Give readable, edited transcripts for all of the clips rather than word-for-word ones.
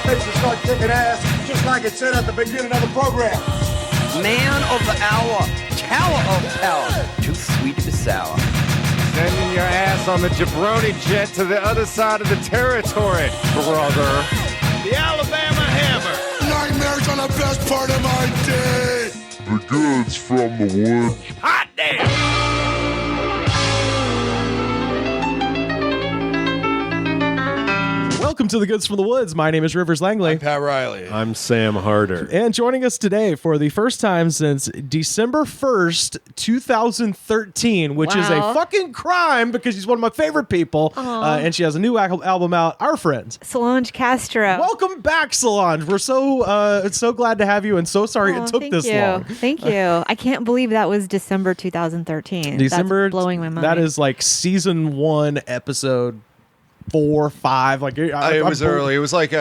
face and start kicking ass, just like it said at the beginning of the program. Man of the hour, tower of power, too sweet to be sour. Sending your ass on the jabroni jet to the other side of the territory, brother. The Alabama Hammer. Nightmares on the best part of my day. The goods from the woods. Hot damn! Welcome to the Goods from the Woods. My name is Rivers Langley. I'm Pat Riley. I'm Sam Harder. And joining us today for the first time since December 1st, 2013, which is a fucking crime because she's one of my favorite people. And she has a new album out, Our Friends. Solange Castro. Welcome back, Solange. We're so glad to have you and so sorry it took this long. Thank you. I can't believe that was December 2013. December, that's blowing my mind. That is like season 1, episode 4, 5. Like it was early. It was like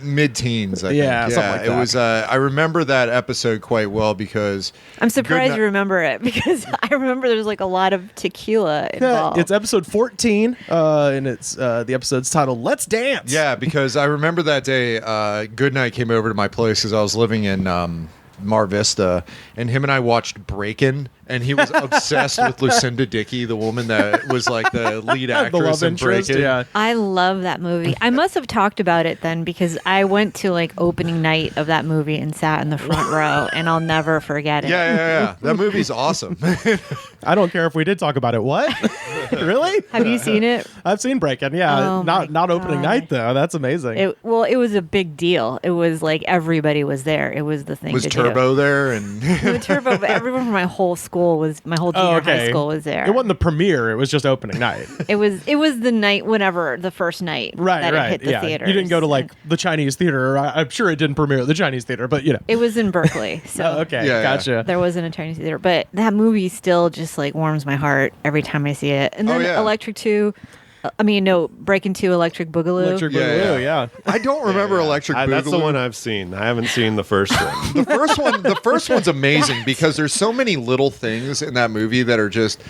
mid-teens. I think. Something like that. It was. I remember that episode quite well because I'm surprised you remember it because I remember there's like a lot of tequila involved. It's episode 14, and it's the episode's titled "Let's Dance." Yeah, because I remember that day. Goodnight came over to my place because I was living in Mar Vista, and him and I watched Breakin', and he was obsessed with Lucinda Dickey, the woman that was like the lead actress love in interest, Breakin'. yeah. I love that movie. I must have talked about it then because I went to like opening night of that movie and sat in the front row, and I'll never forget it. Yeah. That movie's awesome. I don't care if we did talk about it. What? Really? Have you seen it? I've seen Breakin'. Yeah, Oh not opening God. night though. That's amazing. It was a big deal. It was like everybody was there. It was the thing Was to Turbo there? And do. Turbo, but everyone from my whole junior high school was there. It wasn't the premiere. It was just opening night. It was the night whenever the first night that it hit the theater. You didn't go to like the Chinese theater. I'm sure it didn't premiere at the Chinese theater, but you know. It was in Berkeley. So Gotcha. there wasn't a Chinese theater, but that movie still just like warms my heart every time I see it. And then Electric 2. Breaking 2, Electric Boogaloo. Electric Boogaloo, yeah. I don't remember Electric Boogaloo. That's the one I've seen. I haven't seen the first one. The first one's amazing because there's so many little things in that movie that are just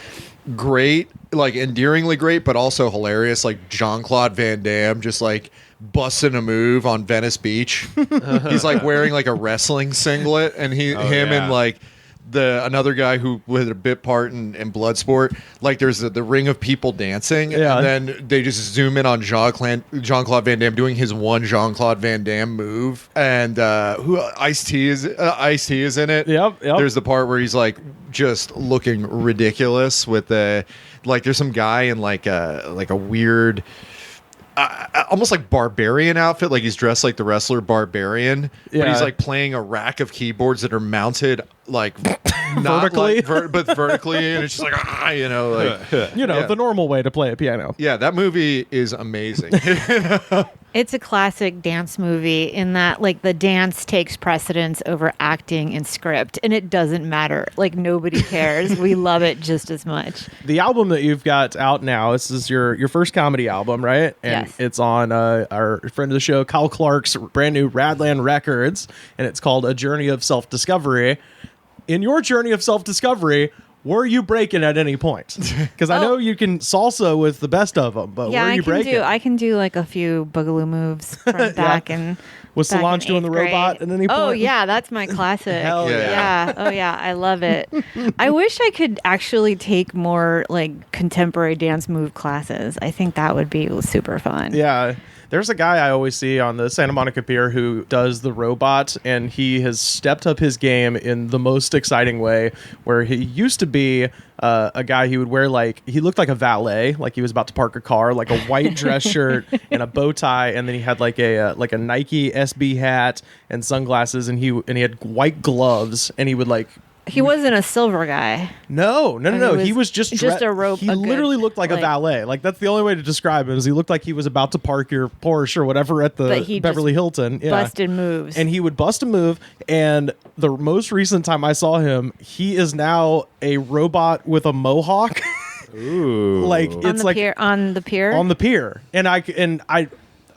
great, like endearingly great, but also hilarious. Like Jean-Claude Van Damme just like busting a move on Venice Beach. He's like wearing like a wrestling singlet, and and like another guy who with a bit part in Bloodsport, like there's the ring of people dancing, and then they just zoom in on Jean-Claude Van Damme doing his one Jean-Claude Van Damme move, and who Ice-T is in it. Yep. There's the part where he's like just looking ridiculous with there's some guy in like a weird almost like barbarian outfit, like he's dressed like the wrestler Barbarian, but he's like playing a rack of keyboards that are mounted like not vertically, but vertically, and it's just like the normal way to play a piano. Yeah, that movie is amazing. It's a classic dance movie in that like the dance takes precedence over acting and script, and it doesn't matter. Like nobody cares. We love it just as much. The album that you've got out now, this is your first comedy album, right? And yes. It's on our friend of the show, Kyle Clark's brand new Radland Records, and it's called A Journey of Self-Discovery. In your journey of self-discovery, were you breaking at any point? Because I know you can salsa with the best of them, but were you breaking? I can do like a few boogaloo moves from back and. Was Solange doing the robot at any point? Oh yeah, that's my classic. Hell yeah. Oh yeah, I love it. I wish I could actually take more like contemporary dance move classes. I think that would be super fun. Yeah. There's a guy I always see on the Santa Monica Pier who does the robot, and he has stepped up his game in the most exciting way, where he used to be a guy who would wear he looked like a valet, like he was about to park a car, like a white dress shirt and a bow tie, and then he had like a Nike SB hat and sunglasses, and he had white gloves, and he would like. He wasn't a silver guy. No. He was just a rope. He literally looked like a valet. Like that's the only way to describe him. Is he looked like he was about to park your Porsche or whatever at the Beverly Hilton. Yeah. Busted moves, and he would bust a move. And the most recent time I saw him, he is now a robot with a mohawk. Ooh, like it's on the pier. On the pier, and I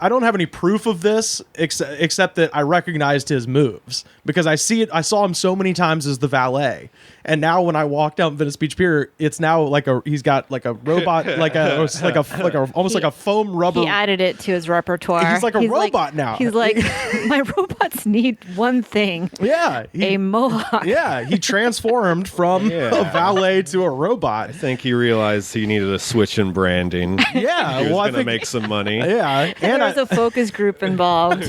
I don't have any proof of this except that I recognized his moves because I saw him so many times as the valet. And now when I walk down Venice Beach Pier, it's now he's got like a robot, almost like a foam rubber. He added it to his repertoire. He's like a robot now. He's like, my robots need one thing. Yeah. A mohawk. Yeah. He transformed from a valet to a robot. I think he realized he needed a switch in branding. Yeah. He was I going to think make some money. Yeah. And there was a focus group involved.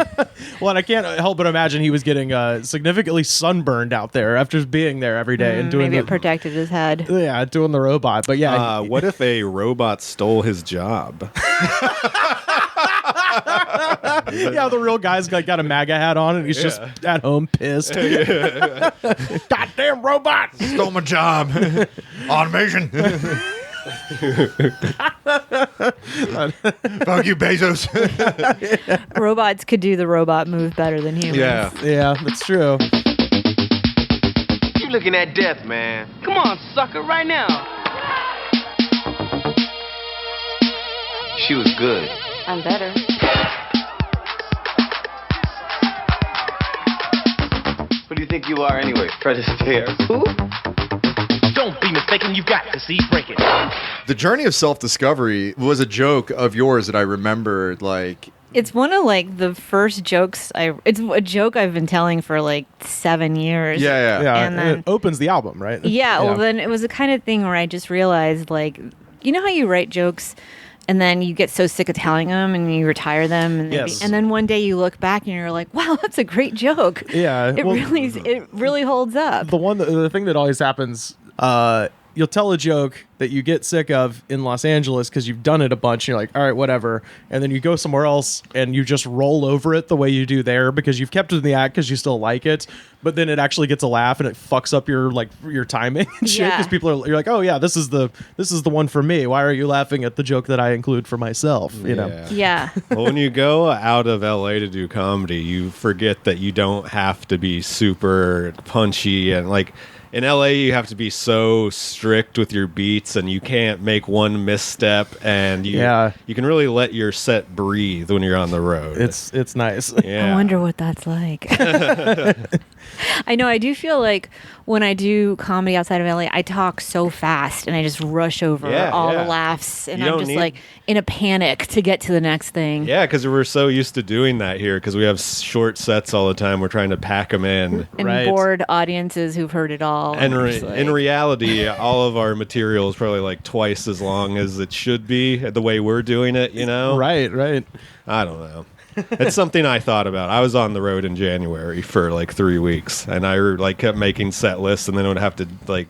Well, and I can't help but imagine he was getting significantly sunburned out there after being there every day and doing maybe it protected his head. Yeah, doing the robot. But yeah. What if a robot stole his job? Yeah, the real guy's got a MAGA hat on and he's just at home pissed. Goddamn robot! Stole my job. Automation. Fuck you, Bezos. Robots could do the robot move better than humans. Yeah. Yeah, that's true. You looking at death, man. Come on, sucker, right now. She was good. I'm better. Who do you think you are anyway? Fred Astaire? Who? Don't be mistaken, you got to see Break It. The journey of self-discovery was a joke of yours that I remembered, like... It's one of like the first jokes it's a joke I've been telling for like 7 years. Yeah. And then it opens the album, right? Yeah, well then it was the kind of thing where I just realized, like, you know how you write jokes and then you get so sick of telling them and you retire them and, and then one day you look back and you're like, wow, that's a great joke. Yeah. It really holds up. The thing that always happens, you'll tell a joke that you get sick of in Los Angeles because you've done it a bunch and you're like, all right, whatever. And then you go somewhere else and you just roll over it the way you do there because you've kept it in the act because you still like it. But then it actually gets a laugh and it fucks up your timing and shit because you're like, oh yeah, this is the one for me. Why are you laughing at the joke that I include for myself? You know? Yeah. Well, when you go out of LA to do comedy, you forget that you don't have to be super punchy and like. In LA, you have to be so strict with your beats, and you can't make one misstep, and you can really let your set breathe when you're on the road. It's nice. Yeah. I wonder what that's like. I know. I do feel like when I do comedy outside of LA, I talk so fast and I just rush over all the laughs, and I'm just like in a panic to get to the next thing. Yeah, because we're so used to doing that here because we have short sets all the time. We're trying to pack them in. And bored audiences who've heard it all. And in reality, all of our material is probably like twice as long as it should be the way we're doing it, you know? Right. I don't know. It's something I thought about. I was on the road in January for like 3 weeks, and I like kept making set lists, and then I would have to like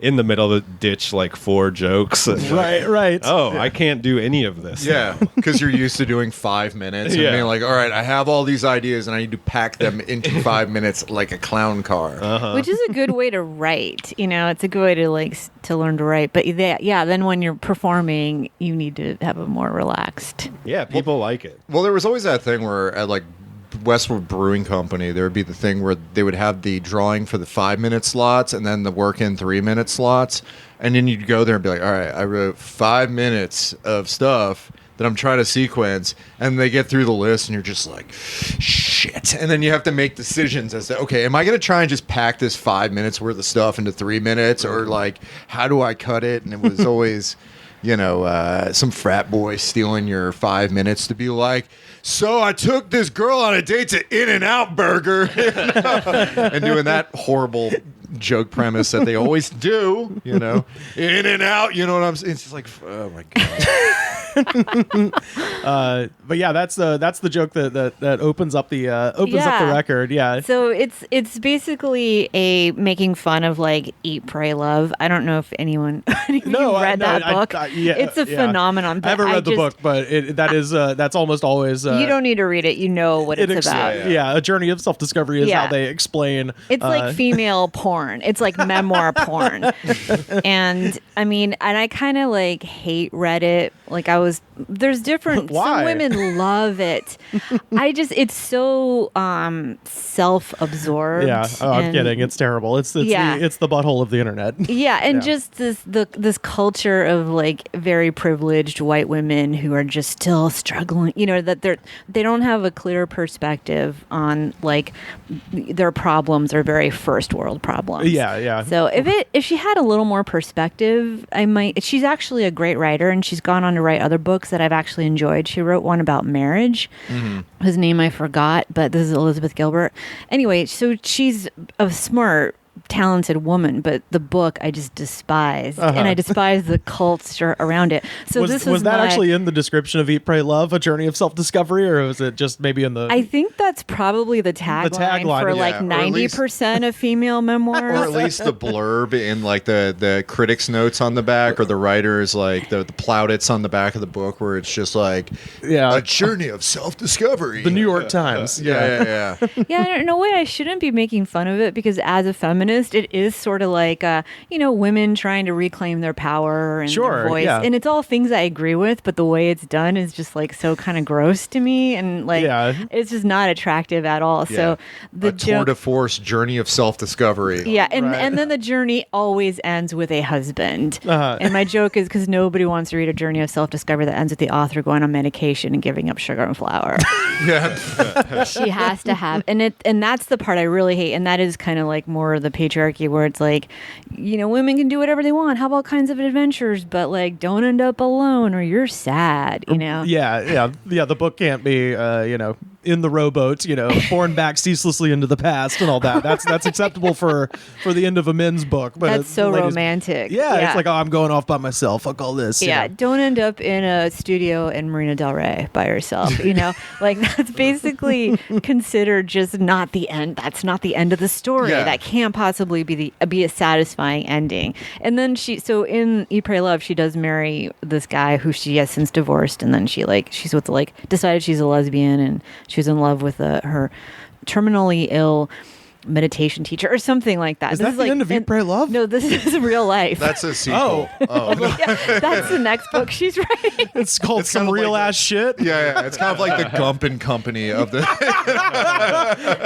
in the middle of the ditch like 4 jokes. Right. Oh, I can't do any of this. Yeah, because you're used to doing 5 minutes and being like, all right, I have all these ideas and I need to pack them into 5 minutes like a clown car. Which is a good way to write. You know, it's a good way to to learn to write. But then when you're performing, you need to have a more relaxed. Yeah, people like it. Well, there was always that thing where at like Westwood Brewing Company, there would be the thing where they would have the drawing for the 5-minute slots and then the work in 3-minute slots. And then you'd go there and be like, all right, I wrote 5 minutes of stuff that I'm trying to sequence. And they get through the list and you're just like, shit. And then you have to make decisions as to, okay, am I going to try and just pack this 5 minutes worth of stuff into 3 minutes? Or like, how do I cut it? And it was always, some frat boy stealing your 5 minutes to be like, so I took this girl on a date to In-N-Out Burger. And doing that horrible joke premise that they always do, In-N-Out, you know what I'm saying? It's just like, oh my God. But yeah, that's the joke that opens up the up the record. Yeah. So it's basically a making fun of like Eat, Pray, Love. I don't know if anyone read that book. It's a phenomenon. I haven't read the book, but that's almost always. You don't need to read it. You know what it's about. Yeah, a journey of self-discovery is how they explain. It's like female porn. porn. It's like memoir porn. And I mean, and I kind of like hate Reddit. Like there's different. Why? Some women love it. It's so self-absorbed. Yeah, I'm kidding. It's terrible. It's the butthole of the internet. Yeah, and just this culture of like very privileged white women who are just still struggling. You know, that they don't have a clear perspective on like their problems are very first world problems. Yeah. So if she had a little more perspective, I might. She's actually a great writer, and she's gone on to write other books that I've actually enjoyed. She wrote one about marriage, whose name I forgot, but this is Elizabeth Gilbert. Anyway, so she's a smart, talented woman, but the book I just despised, and I despise the culture around it. So was that actually in the description of Eat, Pray, Love, A Journey of Self-Discovery, or was it just maybe in the... I think that's probably the tagline for like 90% of female memoirs. Or at least the blurb in like the critics notes on the back, or the writers like the plaudits on the back of the book, where it's just like a journey of self-discovery. The New York Times. Yeah. Yeah, in a way I shouldn't be making fun of it, because as a feminist, it is sort of like women trying to reclaim their power and their voice, and it's all things I agree with, but the way it's done is just like so kind of gross to me, and like it's just not attractive at all. So the tour de force journey of self-discovery. And then the journey always ends with a husband. And my joke is because nobody wants to read a journey of self-discovery that ends with the author going on medication and giving up sugar and flour. She has to have, and that's the part I really hate, and that is kind of like more of the patriarchy, where it's like, women can do whatever they want, have all kinds of adventures, but like don't end up alone or you're sad, the book can't be in the rowboat, borne back ceaselessly into the past and all that. That's acceptable for the end of a men's book, but that's so romantic. It's like, I'm going off by myself, fuck all this. Don't end up in a studio in Marina Del Rey by yourself. Like that's basically considered just not the end. That's not the end of the story. That can't possibly be a satisfying ending. And then so in Eat, Pray, Love, she does marry this guy who she has since divorced, and then she's with decided she's a lesbian, and she was in love with her terminally ill meditation teacher or something like that. Is that the end of Eat, Pray, Love? No, this is real life. That's a sequel. That's the next book she's writing. It's called Some Real Ass Shit. Yeah. It's kind of like the Gump and Company of the...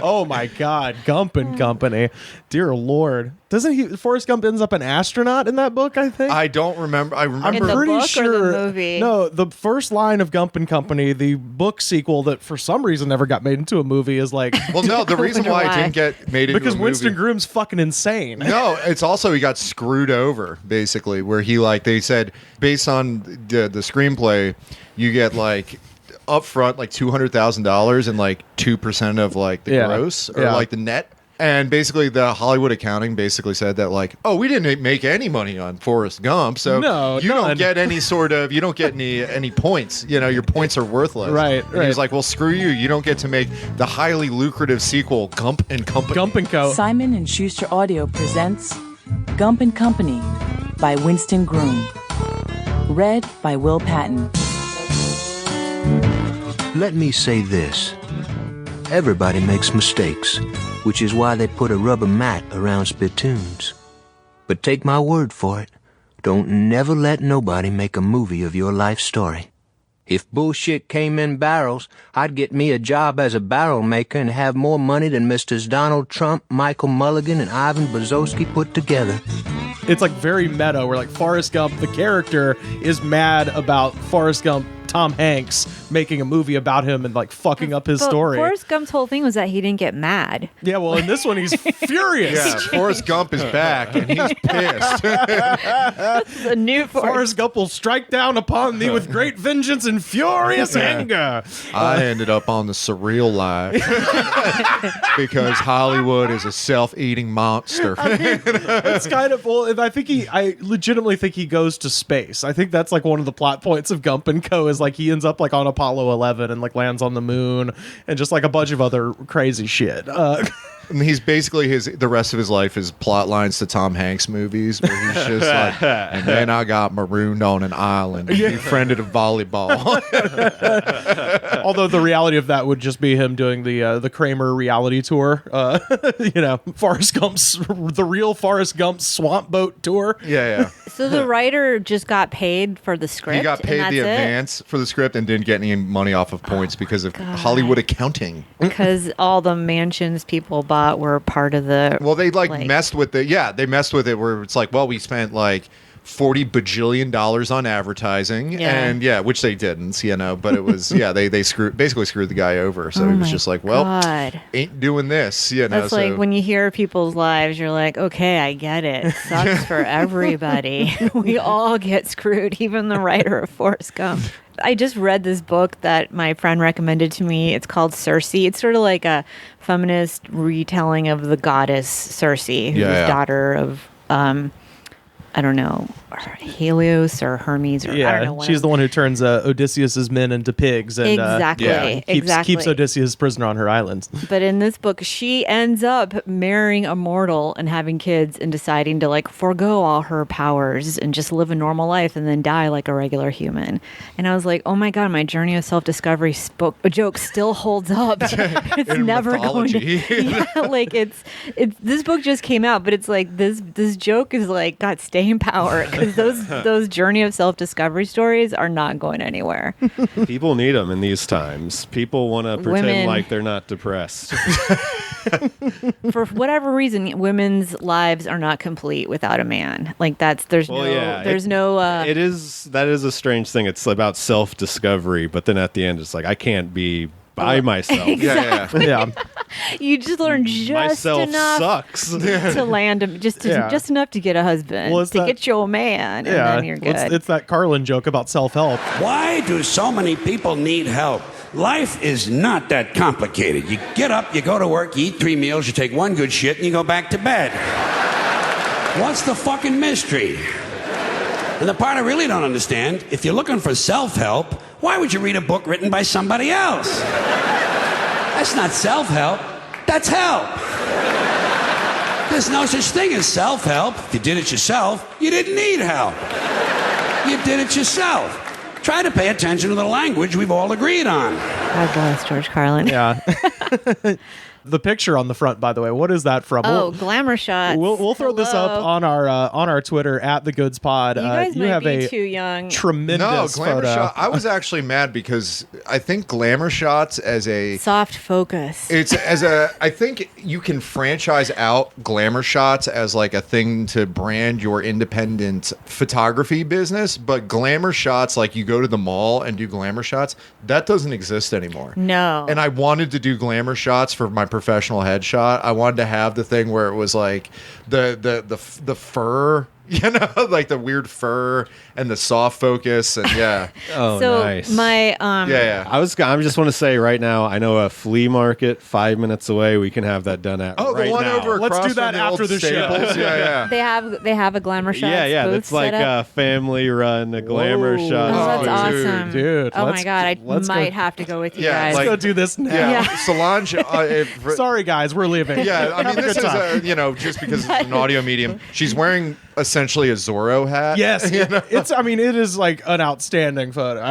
Oh my God, Gump and Company. Dear Lord. Doesn't Forrest Gump ends up an astronaut in that book, I think? I don't remember. In the pretty book sure. Or the movie? No, the first line of Gump and Company, the book sequel that for some reason never got made into a movie, is like... Well, no, the reason why it didn't get made into a movie... Because Winston Groom's fucking insane. No, it's also he got screwed over, basically, where they said, based on the screenplay, you get like... up front like $200,000 and like 2% of like the gross or like the net. And basically the Hollywood accounting basically said that like, oh, we didn't make any money on Forrest Gump, so you don't get any any points. Your points are worthless. Right. And he was like, well, screw you. You don't get to make the highly lucrative sequel, Gump and Company. Gump and Co. Simon & Schuster Audio presents Gump and Company by Winston Groom. Read by Will Patton. Let me say this. Everybody makes mistakes, which is why they put a rubber mat around spittoons. But take my word for it, don't never let nobody make a movie of your life story. If bullshit came in barrels, I'd get me a job as a barrel maker and have more money than Mr. Donald Trump, Michael Mulligan, and Ivan Bozoski put together. It's like very meta, where like Forrest Gump, the character, is mad about Forrest Gump, Tom Hanks, making a movie about him and like fucking up his story. Forrest Gump's whole thing was that he didn't get mad. Yeah, well, in this one, he's furious. Yeah, Forrest Gump is back and he's pissed. The new Forrest Gump will strike down upon thee with great vengeance and furious anger. I ended up on the surreal life because Hollywood is a self-eating monster. It's kind of, I legitimately think he goes to space. I think that's like one of the plot points of Gump and Co. is like he ends up like on Apollo 11 and like lands on the moon and just like a bunch of other crazy shit. And he's basically the rest of his life is plot lines to Tom Hanks movies where he's just like, and then I got marooned on an island and befriended a volleyball. Although the reality of that would just be him doing the Kramer reality tour. Forrest Gump's the real Forrest Gump swamp boat tour. Yeah. So the writer just got paid for the script. He got paid the advance for the script and didn't get any money off of points because of Hollywood accounting. Because all the mansions people bought were part of the. Well, they messed with it. Yeah, they messed with it where it's like, well, we spent like $40 bajillion on advertising, and which they didn't, but it was they basically screwed the guy over. So he was just like, well, ain't doing this, That's like when you hear people's lives, you're like, okay, I get it. It sucks for everybody. We all get screwed, even the writer of Forrest Gump. I just read this book that my friend recommended to me. It's called Circe. It's sort of like a feminist retelling of the goddess Circe, who's daughter of I don't know, Helios or Hermes, or I don't know. She's the one who turns Odysseus's men into pigs, and keeps Odysseus prisoner on her island. But in this book, she ends up marrying a mortal and having kids, and deciding to forego all her powers and just live a normal life, and then die like a regular human. And I was like, oh my god, my journey of self-discovery joke still holds up. It's never going to. It's this book just came out, but it's like this joke is got staying power, because those journey of self-discovery stories are not going anywhere. People need them in these times. People want to pretend like they're not depressed. For whatever reason, women's lives are not complete without a man. That is a strange thing. It's about self-discovery, but then at the end it's like, I can't be by myself. Exactly. Yeah. You just learn just myself enough sucks. to land him, just enough to get a husband, get you a man, and then you're good. It's that Carlin joke about self-help. Why do so many people need help? Life is not that complicated. You get up, you go to work, you eat 3 meals, you take 1 good shit, and you go back to bed. What's the fucking mystery? And the part I really don't understand, if you're looking for self-help, why would you read a book written by somebody else? That's not self-help. That's help. There's no such thing as self-help. If you did it yourself, you didn't need help. You did it yourself. Try to pay attention to the language we've all agreed on. God bless George Carlin. Yeah. The picture on the front, by the way, what is that from? Glamour shots. We'll throw this up on our Twitter at The Goods Pod. You guys might have be too young. Tremendous Glamour photo. shot. I was actually mad because I think Glamour shots as a soft focus. I think you can franchise out Glamour shots as a thing to brand your independent photography business, but Glamour shots, you go to the mall and do Glamour shots, that doesn't exist anymore. No. And I wanted to do Glamour shots for my professional headshot. I wanted to have the thing where it was the fur, the weird fur and the soft focus, and nice. My I just want to say right now, I know a flea market 5 minutes away. We can have that done at the one now. over across. Let's do that after the show. They have a Glamour shot. That's like a family run, a Glamour shot. Oh, that's awesome, dude. Oh my god, I might have to go with you guys. Let's go do this now. Yeah. Solange. Sorry, guys, we're leaving. Yeah, I mean, this is just because it's an audio medium. She's wearing essentially a Zorro hat. Yes, it is an outstanding photo.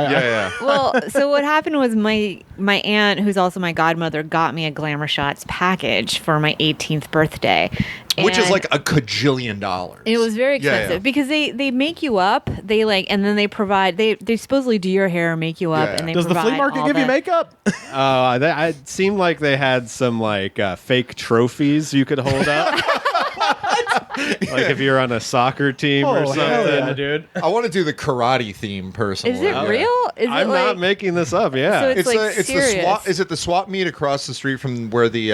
Well, so what happened was my aunt, who's also my godmother, got me a Glamour Shots package for my 18th birthday. Which is like a cajillion dollars. It was very expensive because they make you up. And then they provide, they supposedly do your hair, make you up, and they Does the flea market give you makeup? It seemed like they had some fake trophies you could hold up. If you're on a soccer team or something. Yeah, dude. I want to do the karate theme personally. Is it real? I'm not making this up. Yeah, so it's the swap. Is it the swap meet across the street from where the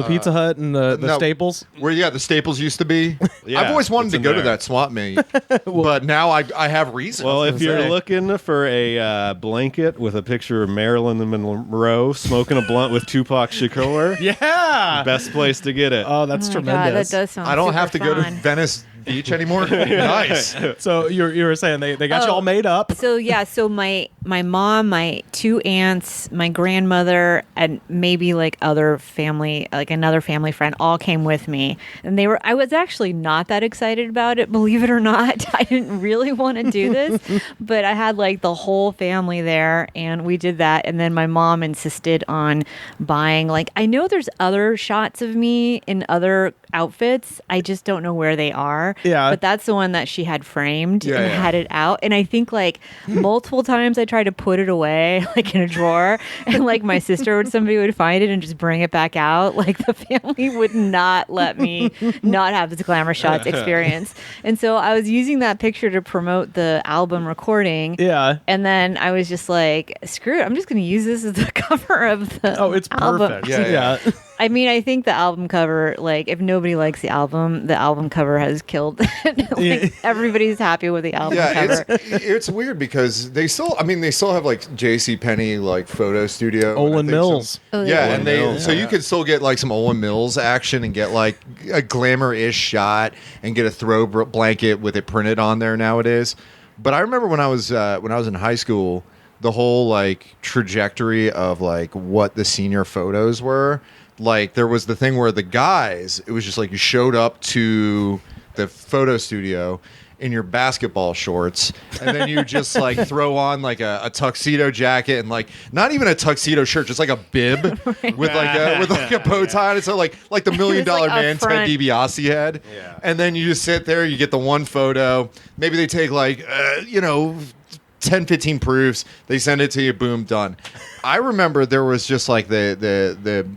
Pizza Hut and the Staples? Where the Staples used to be. I've always wanted to go to that swap meet, but now I have reason. Well, if you're looking for a blanket with a picture of Marilyn Monroe smoking a blunt with Tupac Shakur, yeah, best place to get it. Oh, that's tremendous. God, that does sound. I don't super have to go to fun. Venice beach anymore. Nice. So you were saying they got you all made up. So yeah, so my mom, my 2 aunts, my grandmother, and maybe like other family, like another family friend, all came with me, and I was actually not that excited about it, believe it or not. I didn't really want to do this, but I had like the whole family there, and we did that. And then my mom insisted on buying, like, I know there's other shots of me in other outfits, I just don't know where they are. Yeah. But that's the one that she had framed and had it out. And I think like multiple times I tried to put it away, like in a drawer, and like my sister or somebody would find it and just bring it back out. Like the family would not let me not have this Glamour Shots experience. And so I was using that picture to promote the album recording. Yeah. And then I was just like, screw it, I'm just going to use this as the cover of the it's album. perfect. Yeah. I mean, I think the album cover, like, if nobody likes the album cover has killed it. Everybody's happy with the album cover. It's weird because they still have like JCPenney like photo studio. Olin Mills. So you could still get like some Olin Mills action and get like a glamour-ish shot and get a throw blanket with it printed on there nowadays. But I remember when I was in high school, the whole like trajectory of like what the senior photos were. Like there was the thing where the guys, it was just like you showed up to the photo studio in your basketball shorts, and then you just like throw on like a tuxedo jacket and like not even a tuxedo shirt, just like a bib with like a bow tie on it. So like the $1 Million Man Ted DiBiase head. Yeah. And then you just sit there, you get the one photo. Maybe they take like 10, 15 proofs. They send it to you, boom, done. I remember there was just like the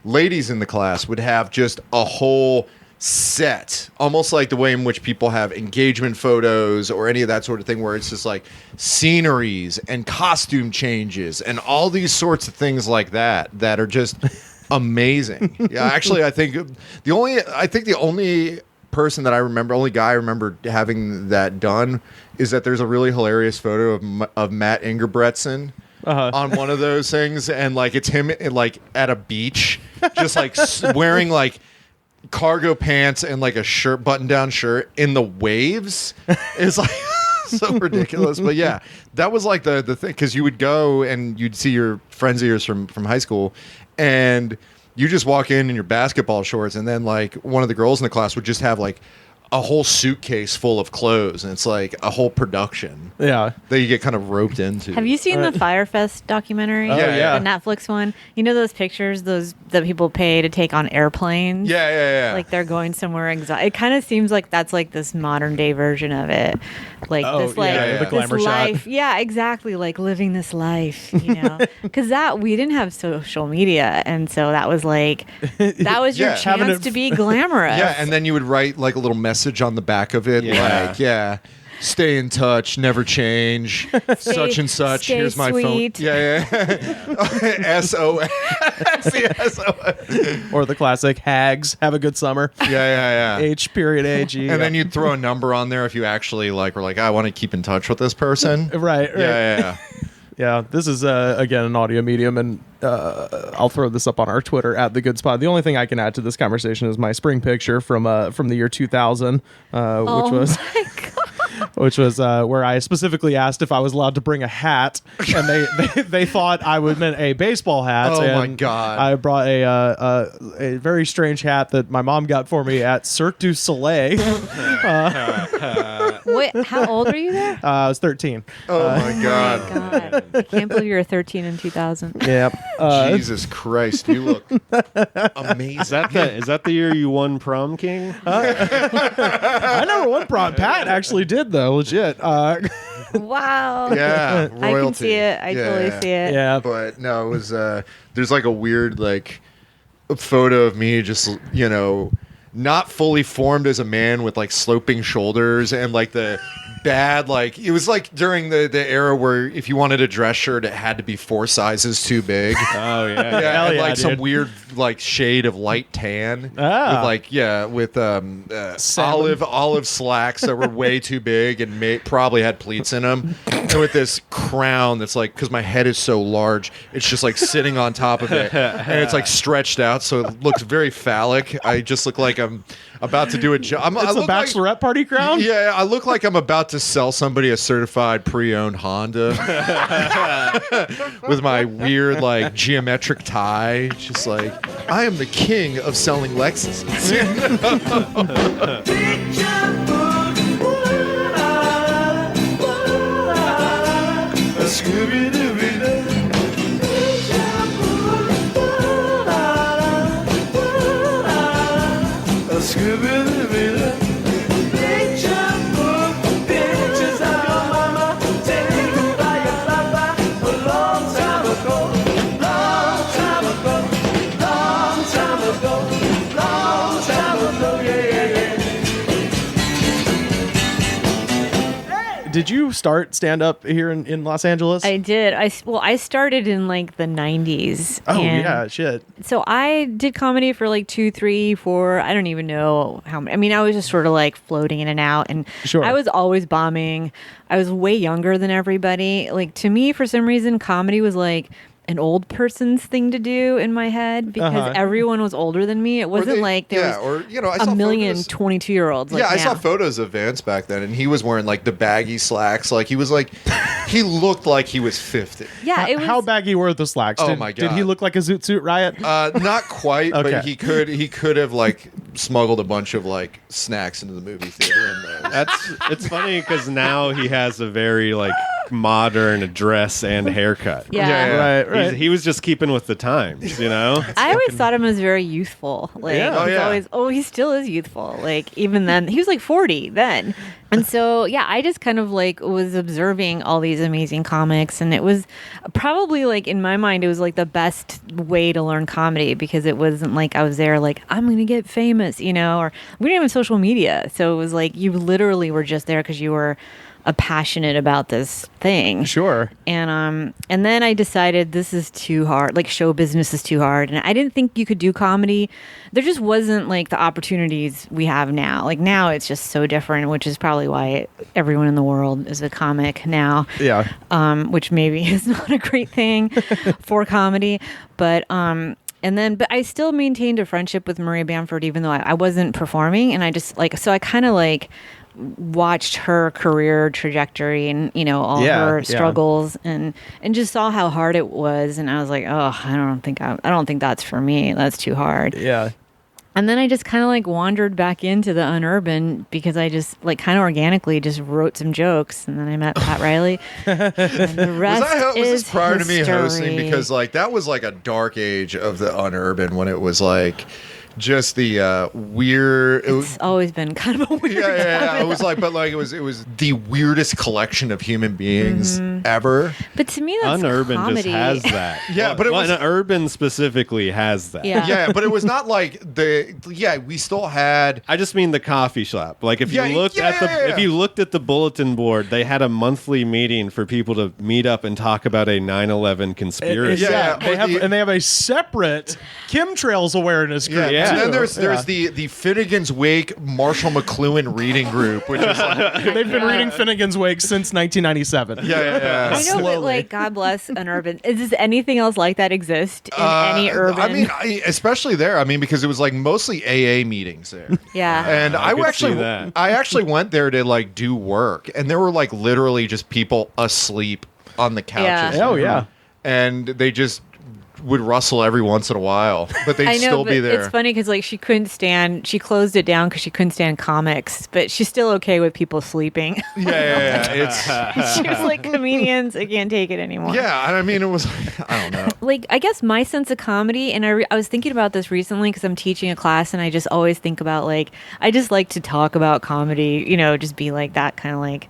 ladies in the class would have just a whole set, almost like the way in which people have engagement photos or any of that sort of thing, where it's just like sceneries and costume changes and all these sorts of things like that are just amazing. Yeah, actually, I think the only person that I remember, only guy I remember having that done is that there's a really hilarious photo of Matt Ingebrigtsen on one of those things, and like it's him like at a beach, just like wearing like cargo pants and like a button-down shirt in the waves. It's like so ridiculous. But yeah, that was like the thing, because you would go and you'd see your friends of yours from high school, and you just walk in your basketball shorts, and then like one of the girls in the class would just have like a whole suitcase full of clothes, and it's like a whole production that you get kind of roped into. Have you seen the Firefest documentary? Yeah. The Netflix one. You know those pictures, those that people pay to take on airplanes? Yeah. Like they're going somewhere exotic. It kind of seems like that's like this modern day version of it. Like this the glamour this life. shot. Yeah, exactly. Like living this life, you know. Because we didn't have social media, and so that was like your chance to be glamorous. Yeah, and then you would write like a little message on the back of it, like stay in touch, never change, such and such. Here's my phone. SOS. Or the classic hags, have a good summer. H.A.G. And then you'd throw a number on there if you actually like were like, I want to keep in touch with this person. Right. Yeah. Yeah, this is again an audio medium, and I'll throw this up on our Twitter at The Good Spot. The only thing I can add to this conversation is my spring picture from the year 2000, which was where I specifically asked if I was allowed to bring a hat, and they thought I would meant a baseball hat. Oh and my God! I brought a very strange hat that my mom got for me at Cirque du Soleil. Wait, how old were you there? I was 13. Oh my God! Oh my God. I can't believe you were 13 in 2000. Yep. Jesus Christ, you look amazing. Is that the year you won Prom King? I never won prom. Pat actually did though, legit. Wow. Yeah, royalty. I can see it. I totally see it. Yeah, but no, it was. There's like a weird like photo of me just not fully formed as a man with like sloping shoulders and like the bad, like it was like during the era where if you wanted a dress shirt it had to be 4 sizes too big. Oh yeah. Hell and yeah, like some dude. weird like shade of light tan with olive slacks that were way too big and probably had pleats in them, and with this crown that's like, because my head is so large, it's just like sitting on top of it, and it's like stretched out so it looks very phallic. I just look like about to do a job. It's a bachelorette party crown? Yeah, I look like I'm about to sell somebody a certified pre-owned Honda with my weird, like, geometric tie. Just like, I am the king of selling Lexuses. Did you start stand up here in Los Angeles? I did. I started in like the 90s. Oh yeah, shit. So I did comedy for like 2, 3, 4. I don't even know how many. I mean, I was just sort of like floating in and out, and Sure. I was always bombing. I was way younger than everybody. Like, to me, for some reason, comedy was like an old person's thing to do in my head because everyone was older than me. It wasn't like there was I a saw million photos. 22-year-olds. I saw now. photos of Vance back then, and he was wearing like the baggy slacks. Like he was like, he looked like he was 50. Yeah, it was. How baggy were the slacks? Oh my God. Did he look like a Zoot Suit Riot? Not quite, Okay. but he could have like smuggled a bunch of like snacks into the movie theater. It's funny because now he has a very like modern dress and haircut. Yeah. Right. He was just keeping with the times, you know. I always thought him as very youthful. Like, he's always, he still is youthful. Like, even then, he was like 40 then. And so, yeah, I just kind of like was observing all these amazing comics, and it was probably like, in my mind, it was like the best way to learn comedy because it wasn't like I was there like, I'm going to get famous, you know, or we didn't have social media. So it was like you literally were just there because you were passionate about this thing. Sure. And then I decided this is too hard. Like, show business is too hard. And I didn't think you could do comedy. There just wasn't like the opportunities we have now. Like, now it's just so different, which is probably why everyone in the world is a comic now. Yeah. Which maybe is not a great thing for comedy. But but I still maintained a friendship with Maria Bamford, even though I wasn't performing. And I just so I kind of like watched her career trajectory and, you know, all her struggles and just saw how hard it was. And I was like, oh, I don't think that's for me. That's too hard. Yeah. And then I just kind of like wandered back into the unurban because I just like kind of organically just wrote some jokes, and then I met Pat Riley. And the rest was is this prior to me history. hosting? Because like that was like a dark age of the unurban when it was like just the weird. It's always been kind of a weird. Yeah. It was like, but like it was the weirdest collection of human beings ever. But to me, that's Unurban comedy. just has that. Yeah, but it was Urban specifically has that. Yeah. Yeah, but it was not like we still had. I just mean the coffee shop. Like if you looked at the bulletin board, they had a monthly meeting for people to meet up and talk about a 9/11 conspiracy. They have a separate chemtrails awareness group. And then there's the Finnegan's Wake Marshall McLuhan reading group, which is like, they've been reading Finnegan's Wake since 1997. Yeah. I know, but like, God bless an urban. Does anything else like that exist in any urban? I mean, especially there. I mean, because it was like mostly AA meetings there. Yeah. And I actually went there to like do work, and there were like literally just people asleep on the couches. Yeah. Oh yeah. And they just would rustle every once in a while, but they'd still be there. It's funny because like she closed it down because she couldn't stand comics, but she's still okay with people sleeping. Yeah. She was like, comedians, I can't take it anymore. Yeah, and I mean, it was, I don't know. Like, I guess my sense of comedy, and I was thinking about this recently because I'm teaching a class, and I just always think about like, I just like to talk about comedy, you know, just be like that kind of like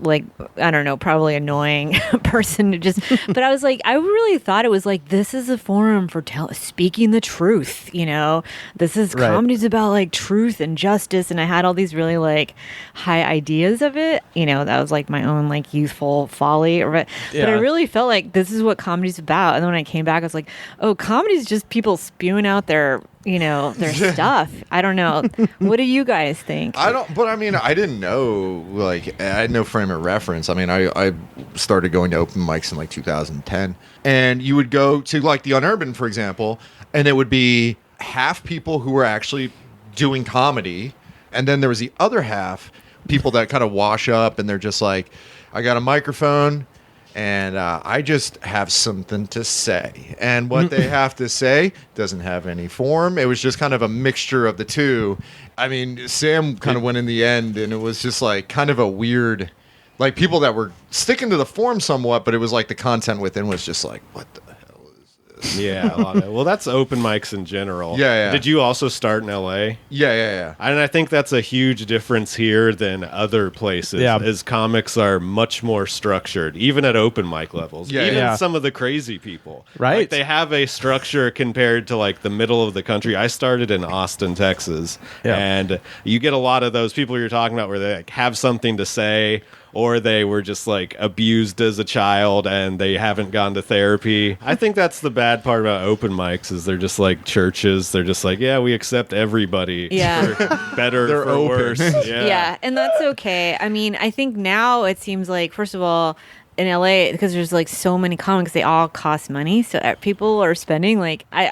I don't know, probably annoying person to just, but I was like, I really thought it was like, this is a forum for speaking the truth, you know, this is comedy's about like truth and justice. And I had all these really like high ideas of it, you know, that was like my own like youthful folly, but I really felt like this is what comedy's about. And then when I came back, I was like, oh, comedy's just people spewing out their stuff. I don't know. What do you guys think? But I mean, I didn't know, like, I had no frame of reference. I mean, I started going to open mics in like 2010, and you would go to like the Unurban, for example, and it would be half people who were actually doing comedy. And then there was the other half, people that kind of wash up and they're just like, I got a microphone and I just have something to say. And what they have to say doesn't have any form. It was just kind of a mixture of the two. I mean, Sam kind of went in the end and it was just like kind of a weird, like people that were sticking to the form somewhat, but it was like the content within was just like, what the hell is this? Yeah, a lot of it. Well, that's open mics in general. Yeah. Did you also start in LA? Yeah. And I think that's a huge difference here than other places. Yeah. As comics are much more structured, even at open mic levels. Even some of the crazy people. Right. Like, they have a structure compared to like the middle of the country. I started in Austin, Texas. Yeah. And you get a lot of those people you're talking about where they like have something to say, or they were just like abused as a child and they haven't gone to therapy. I think that's the bad part about open mics is they're just like churches. They're just like, yeah, we accept everybody. Yeah. For better, They're for open. worse. Yeah, and that's okay. I mean, I think now it seems like, first of all, in LA, because there's like so many comics, they all cost money. So people are spending like, I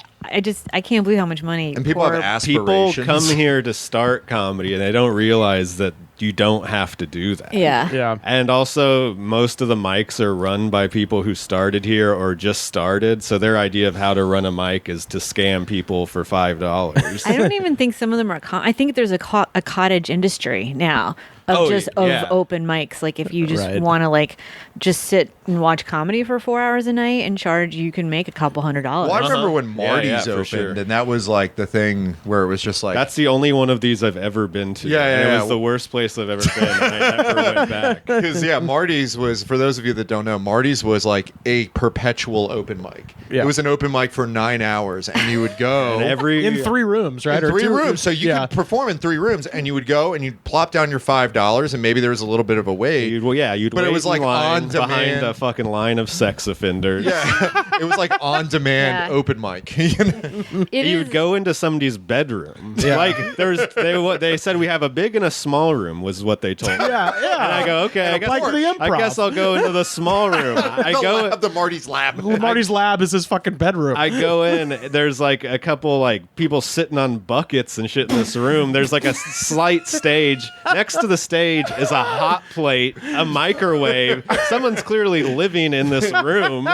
can't believe how much money. And people have aspirations. People come here to start comedy and they don't realize that you don't have to do that. Yeah. And also, most of the mics are run by people who started here or just started. So their idea of how to run a mic is to scam people for $5. I don't even think some of them are. I think there's a cottage industry now of open mics. Like if you just want to like just sit and watch comedy for 4 hours a night and charge, you can make a couple $100. Well, I remember when Marty's for opened, sure. and that was like the thing where it was just like that's the only one of these I've ever been to. And it was the worst place I've ever been. And I never went back. Because Marty's was, for those of you that don't know, Marty's was like a perpetual open mic. Yeah. It was an open mic for 9 hours, and you would go in 3 rooms, right? In Or 3 two rooms, so you could perform in 3 rooms, and you would go and you'd plop down your $5, and maybe there was a little bit of a wait. You'd but wait it was like in line on behind demand. a fucking line of sex offenders. Yeah, it was like on demand open mic. You would go into somebody's bedroom. Yeah. Like they said we have a big and a small room was what they told me. Yeah. And I go, okay, I guess I'll go into the small room. I go the Marty's lab. Marty's lab is his fucking bedroom. I go in. There's like a couple like people sitting on buckets and shit in this room. There's like a slight stage. Next to the stage is a hot plate, a microwave. Someone's clearly living in this room,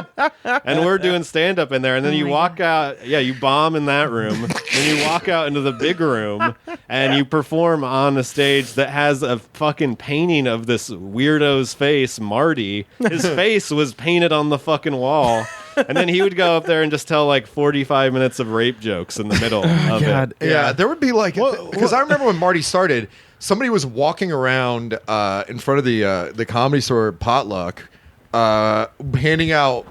and we're doing stand up in there. And then you walk out. Yeah, you bomb in that room. Then you walk out into the big room, and you perform on a stage that has a fucking painting of this weirdo's face, Marty. His face was painted on the fucking wall. And then he would go up there and just tell like 45 minutes of rape jokes in the middle of it. Yeah, there would be like, because I remember when Marty started, somebody was walking around in front of the Comedy Store potluck, handing out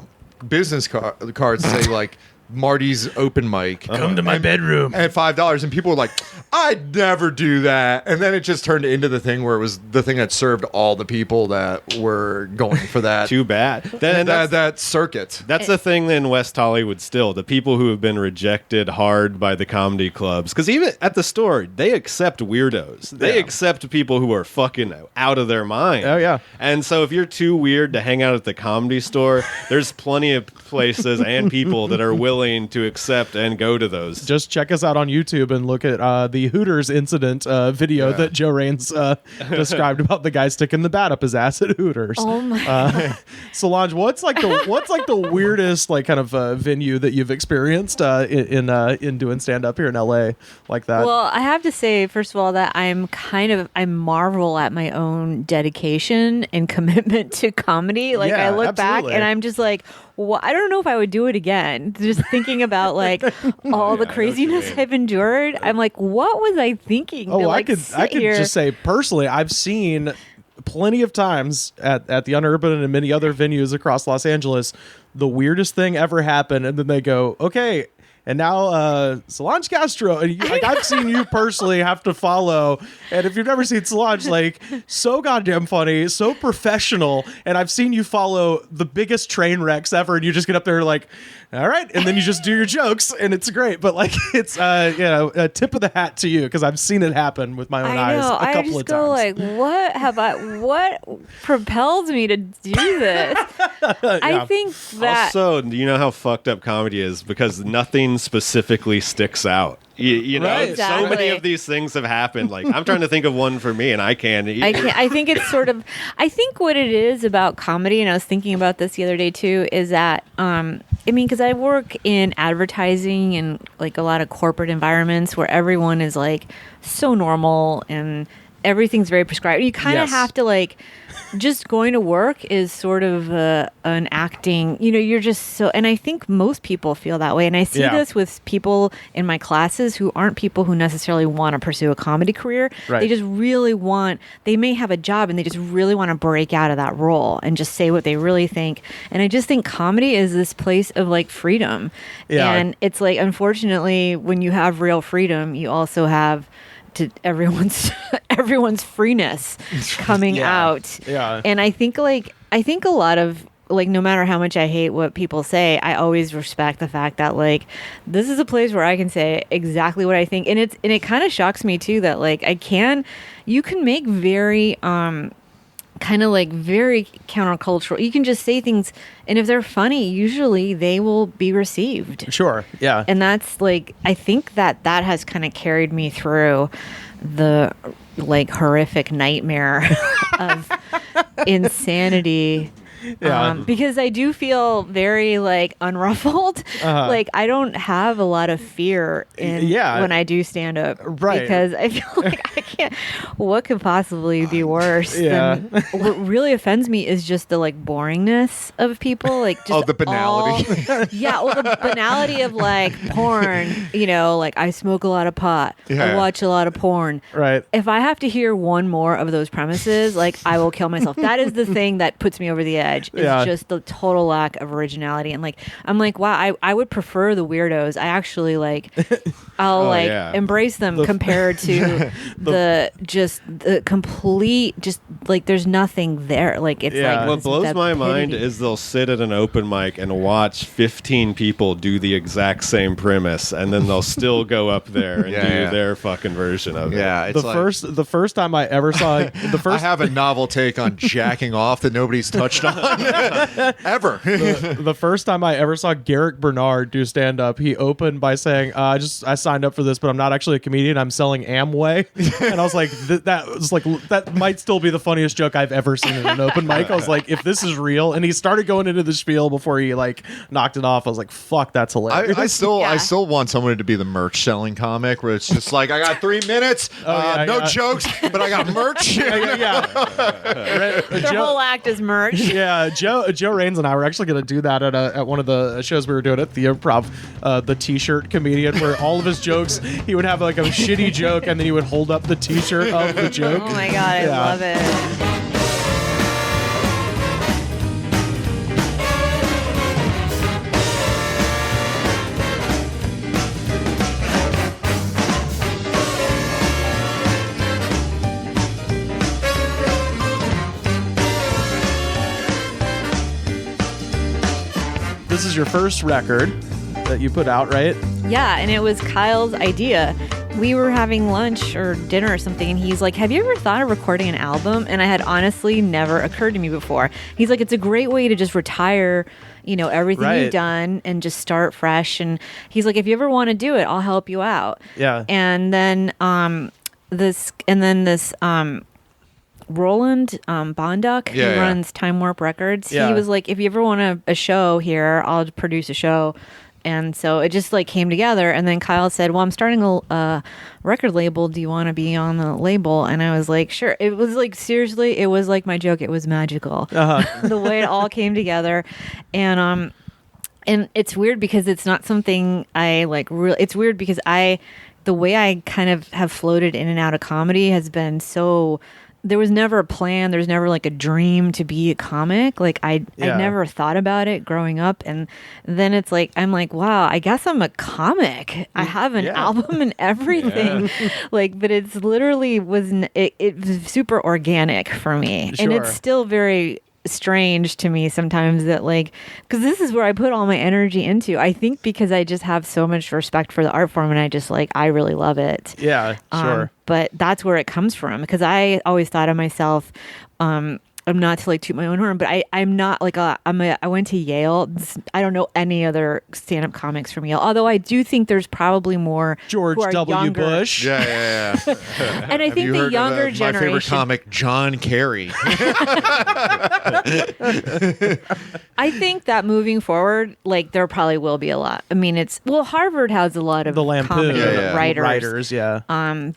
business cards saying like, Marty's open mic. Come to my bedroom. And $5. And people were like, I'd never do that. And then it just turned into the thing where it was the thing that served all the people that were going for that. Too bad. That circuit. That's the thing in West Hollywood still. The people who have been rejected hard by the comedy clubs. Because even at the store, they accept weirdos. They accept people who are fucking out of their mind. Oh, yeah. And so if you're too weird to hang out at the Comedy Store, there's plenty of places and people that are willing to accept and go to those. Just check us out on YouTube and look at the Hooters incident video that Joe Raines described about the guy sticking the bat up his ass at Hooters. Oh my! Solange, what's like the weirdest like kind of venue that you've experienced in doing stand up here in LA like that? Well, I have to say, first of all, that I marvel at my own dedication and commitment to comedy. Like I look back and I'm just like, well, I don't know if I would do it again. Just thinking about like all the craziness I've endured, I'm like, what was I thinking? Oh, I could just say personally, I've seen plenty of times at the Unurban and many other venues across Los Angeles, the weirdest thing ever happened, and then they go, okay. And now Solange Castro, and I've seen you personally have to follow. And if you've never seen Solange, like so goddamn funny, so professional, and I've seen you follow the biggest train wrecks ever, and you just get up there like, all right, and then you just do your jokes, and it's great. But like, it's a tip of the hat to you because I've seen it happen with my own eyes a couple of times. I just go like, what propels me to do this? I think that also, do you know how fucked up comedy is? Because nothing specifically sticks out. You know, Right. so Exactly. many of these things have happened. Like, I'm trying to think of one for me, and I can't. I think it's sort of. I think what it is about comedy, and I was thinking about this the other day too, is that I mean, because I work in advertising and like a lot of corporate environments where everyone is like so normal and everything's very prescribed. You kind of Yes. have to like. Just going to work is sort of an acting, you know, you're just so, and I think most people feel that way. And I see Yeah. this with people in my classes who aren't people who necessarily want to pursue a comedy career. Right. They just really want, they may have a job and they just really want to break out of that role and just say what they really think. And I just think comedy is this place of like freedom. Yeah. And it's like, unfortunately, when you have real freedom, you also have to everyone's freeness coming out. Yeah. And I think a lot of like, no matter how much I hate what people say, I always respect the fact that like this is a place where I can say exactly what I think. And it kind of shocks me too that like you can make very kind of like very countercultural. You can just say things, and if they're funny, usually they will be received. Sure. Yeah. And that's like, I think that has kind of carried me through the like horrific nightmare of insanity. Yeah. Because I do feel very like unruffled. Like I don't have a lot of fear when I do stand up. Right. Because I feel like I can't, what could possibly be worse Yeah. than what really offends me is just the like boringness of people. Like just the banality. well, the banality of like porn, you know, like I smoke a lot of pot. I Yeah. watch a lot of porn. Right. If I have to hear one more of those premises, like I will kill myself. That is the thing that puts me over the edge. Is Yeah. just the total lack of originality. And like I'm like, wow, I would prefer the weirdos. I actually like I'll embrace them compared to the complete just like there's nothing there. Like it's like What this blows my mind stupidity. is they'll sit at an open mic and watch 15 people do the exact same premise, and then they'll still go up there and do their fucking version of it. Yeah, it's The first time I ever saw I have a novel take on jacking off that nobody's touched on ever. the first time I ever saw Garrick Bernard do stand up, he opened by saying, I signed up for this, but I'm not actually a comedian. I'm selling Amway. And I was like, that might still be the funniest joke I've ever seen in an open mic. I was like, if this is real, and he started going into the spiel before he like knocked it off. I was like, fuck, that's hilarious. I still want someone to be the merch selling comic where it's just like, I got 3 minutes, no jokes, but I got merch. Their whole act is merch. Yeah, Joe Raines and I were actually going to do that at one of the shows we were doing at the Improv, the T-shirt comedian, where all of his jokes, he would have like a shitty joke, and then he would hold up the T-shirt of the joke. Oh my god, I love it. This is your first record that you put out, right? Yeah, and it was Kyle's idea. We were having lunch or dinner or something, and he's like, have you ever thought of recording an album? And I had honestly never occurred to me before. He's like, it's a great way to just retire, you know, everything you've done and just start fresh. And he's like, if you ever want to do it, I'll help you out. Yeah. And then this Roland Bonduck, who runs Time Warp Records, he was like, if you ever want a show here, I'll produce a show. And so it just like came together. And then Kyle said, well, I'm starting a record label. Do you want to be on the label? And I was like, sure. It was like, seriously, it was like my joke. It was magical. The way it all came together. And it's weird because it's not something I like really, it's weird because the way I kind of have floated in and out of comedy has been so, there was never a plan. There was never like a dream to be a comic. Like I never thought about it growing up. And then it's like, I'm like, wow, I guess I'm a comic. I have an album and everything. Like, but it's literally it was super organic for me. Sure. And it's still very strange to me sometimes that like, because this is where I put all my energy into. I think because I just have so much respect for the art form, and I just like, I really love it. Yeah, sure. But that's where it comes from, because I always thought of myself I'm not to like toot my own horn, but I'm not like I went to Yale. I don't know any other stand-up comics from Yale, although I do think there's probably more George W. younger. Bush. Yeah. And I think the younger generation. My favorite comic, John Kerry. I think that moving forward, like there probably will be a lot. I mean, Harvard has a lot of the Lampoon comedy writers,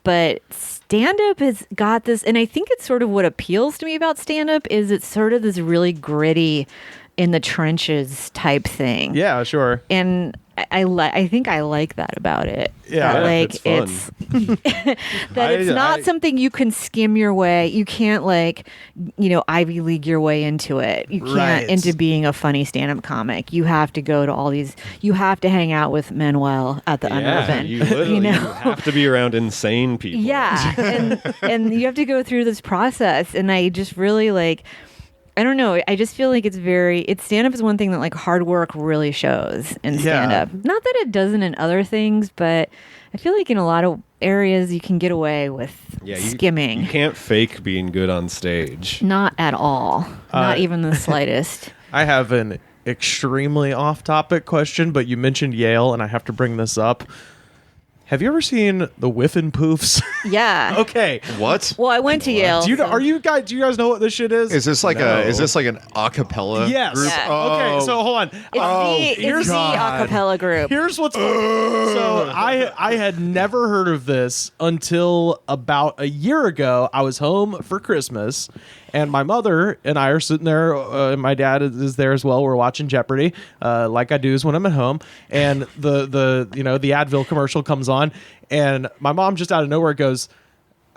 but stand-up has got this, and I think it's sort of what appeals to me about stand-up is it's sort of this really gritty, in the trenches type thing. Yeah, sure. And I think I like that about it. Yeah, that, like it's that it's not something you can skim your way. You can't Ivy League your way into it. You can't into being a funny stand-up comic. You have to go to all these. You have to hang out with Manuel at the Unurban. You literally you have to be around insane people. Yeah, and you have to go through this process. And I just really I don't know. I just feel like it's stand-up is one thing that like hard work really shows in stand-up. Not that it doesn't in other things, but I feel like in a lot of areas you can get away with skimming. You can't fake being good on stage. Not at all. Not even the slightest. I have an extremely off-topic question, but you mentioned Yale, and I have to bring this up. Have you ever seen the Whiffin' Poofs? Yeah. Okay. What? Well, I went to Yale. Do you guys know what this shit is? Is this like an a cappella yes. group? Yeah. Okay, so hold on. It's the a cappella group. Here's what's so I had never heard of this until about a year ago. I was home for Christmas. And my mother and I are sitting there, and my dad is there as well. We're watching Jeopardy, like I do when I'm at home. And the Advil commercial comes on, and my mom just out of nowhere goes,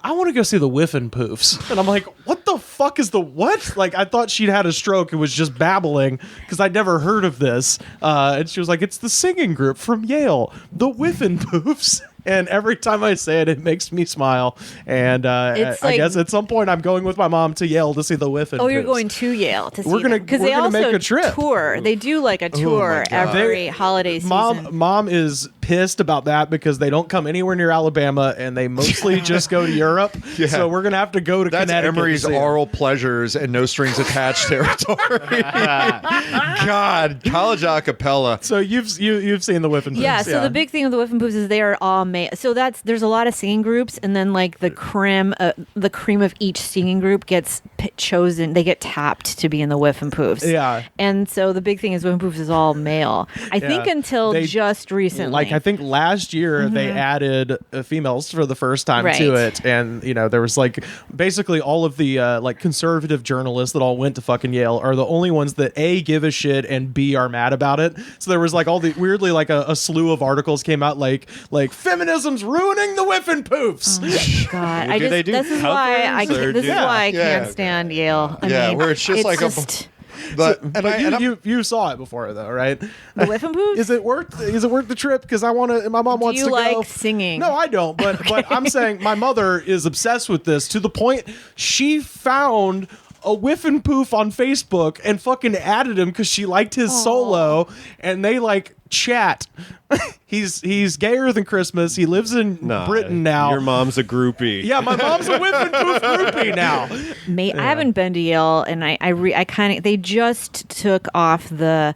"I want to go see the Whiffin' Poofs." And I'm like, "What the fuck is the what?" Like, I thought she'd had a stroke and was just babbling because I'd never heard of this. And she was like, "It's the singing group from Yale, the Whiffin' Poofs." And every time I say it, it makes me smile. And I guess at some point I'm going with my mom to Yale to see the Whiffin' Poofs. Oh, you're going to Yale to see them. Because they also make a trip. Tour. They do like a tour every holiday season. Mom is pissed about that because they don't come anywhere near Alabama and they mostly just go to Europe. Yeah. So we're going to have to go to Connecticut. That's Emery's oral pleasures and no strings attached territory. God, college a cappella. So you've seen the Whiffin' Poofs. Yeah, so the big thing with the Whiffin' Poofs is they are all so there's a lot of singing groups, and then like the cream of each singing group gets chosen. They get tapped to be in the Whiffin' Poofs. Yeah, and so the big thing is Whiffin' Poofs is all male. I think until just recently. Like I think last year they added females for the first time to it, and there was like basically all of the like conservative journalists that all went to fucking Yale are the only ones that A, give a shit, and B, are mad about it. So there was like all the weirdly like a slew of articles came out like feminism's ruining the Whiffin' Poofs. Oh God, this is why I can't stand Yale. I mean, where it's just like you saw it before though, right? The Whiffin' Poofs? Is it worth the trip? Because my mom wants to go. Do you like singing? No, I don't. But I'm saying my mother is obsessed with this to the point she found a Whiffin' Poof on Facebook and fucking added him because she liked his solo, and they like chat. He's gayer than Christmas. He lives in Britain now. Your mom's a groupie. Yeah, my mom's a Whiffin' Poof groupie now. I haven't been to Yale, and I kind of they just took off the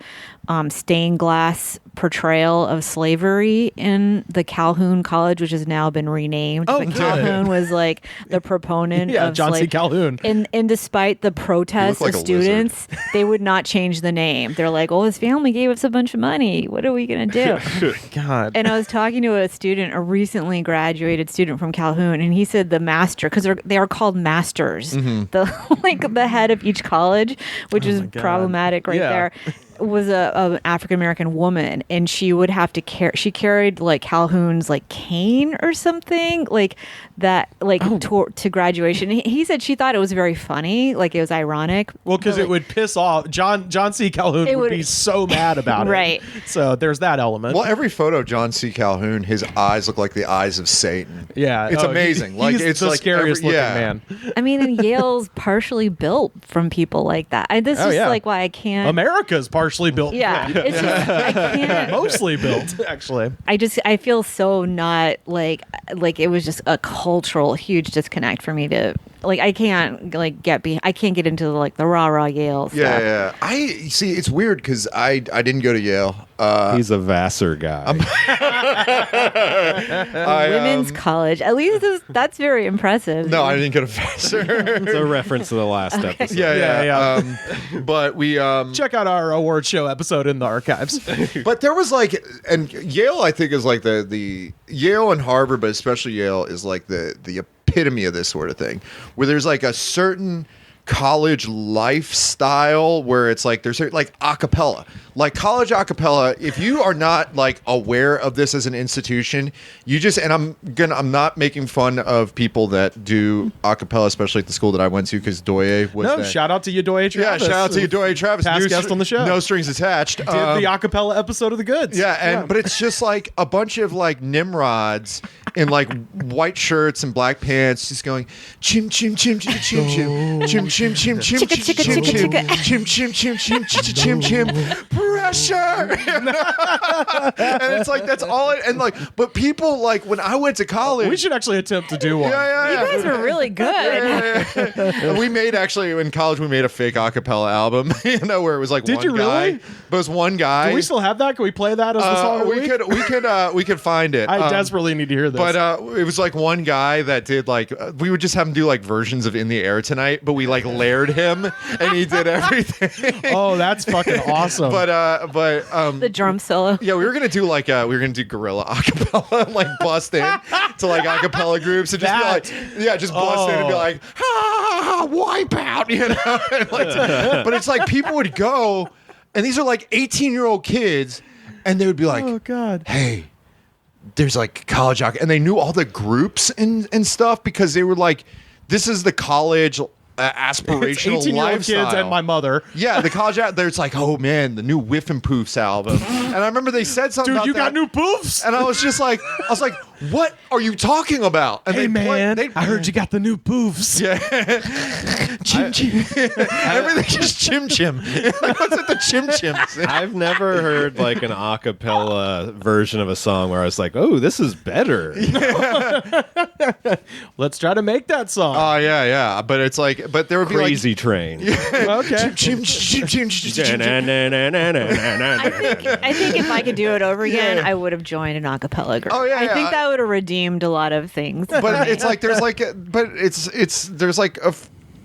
stained glass portrayal of slavery in the Calhoun College, which has now been renamed. Oh, but Calhoun was like the proponent of John C. Calhoun. And despite the protests of students, they would not change the name. They're like, "Oh, his family gave us a bunch of money. What are we gonna do?" God. And I was talking to a recently graduated student from Calhoun, and he said the master, because they are called masters, the head of each college, which is problematic there. Was a African American woman, and she would have to she carried like Calhoun's like cane or something like that, like to graduation. He said she thought it was very funny, like it was ironic. Well, because it would piss off John C. Calhoun would be so mad about it. Right. So there's that element. Well, every photo of John C. Calhoun, his eyes look like the eyes of Satan. Yeah, it's amazing. He's it's the like scariest looking man. I mean, and Yale's partially built from people like that. This is like why I can't. America's partially partially built. Yeah, it's just, I can't. Mostly built, actually. I feel so not like it was just a cultural huge disconnect for me to like. I can't like I can't get into like the rah Yale stuff. Yeah. I see. It's weird because I didn't go to Yale. He's a Vassar guy. Women's college. At least that's very impressive. No, I didn't go to Vassar. It's a reference to the last episode. Yeah. But we check out our award show episode in the archives. But there was like, and Yale, I think, is like the Yale and Harvard, but especially Yale is like the epitome of this sort of thing, where there's like a certain college lifestyle where it's like there's like acapella, like college acapella. If you are not like aware of this as an institution, you just, and I'm not making fun of people that do acapella, especially at the school that I went to, because Doye was shout out to you, Doye Travis. Yeah, shout out to you, Doye Travis, past guest on the show, no strings attached, did the acapella episode of The Goods. But it's just like a bunch of like Nimrods in like white shirts and black pants, just going chim chim chim chim chim chim chim chim chim chim chim chim chim chim chim chim chim pressure. And it's like that's all it, and like, but people like when I went to college, we should actually attempt to do one. You guys were really good. We made actually in college we made a fake acapella album, where it was like did one you guy, really? But it was one guy. Do we still have that? Can we play that as the song of the week? We could find it. I desperately need to hear this. But it was like one guy that did like we would just have him do like versions of In the Air Tonight, but we like layered him and he did everything. Oh, that's fucking awesome. But the drum solo. Yeah, we were gonna do like guerrilla acapella and like bust in to like acapella groups and just be like, just bust in and be like, wipe out, and like, but it's like people would go, and these are like 18-year-old kids, and they would be like, oh god, hey, there's like college and they knew all the groups and stuff because they were like, this is the college aspirational 18-year-old lifestyle. kids and my mother. Yeah, the college out there's like, oh man, the new Whiff and Poofs album. And I remember they said something Dude, about you that. got new poofs? And I was like, what are you talking about? And hey man, I heard you got the new poofs. Yeah. Chim chim. Everything just chim chim. Like, what's with the chim chims? I've never heard like an a cappella version of a song where I was like, oh, this is better. Let's try to make that song. Oh yeah. But it's like, but there would be Crazy Train. Okay. Chim chim chim chim. I think if I could do it over again, I would have joined an a cappella group. Oh, yeah, I think that would have redeemed a lot of things. But it's like there's like, there's like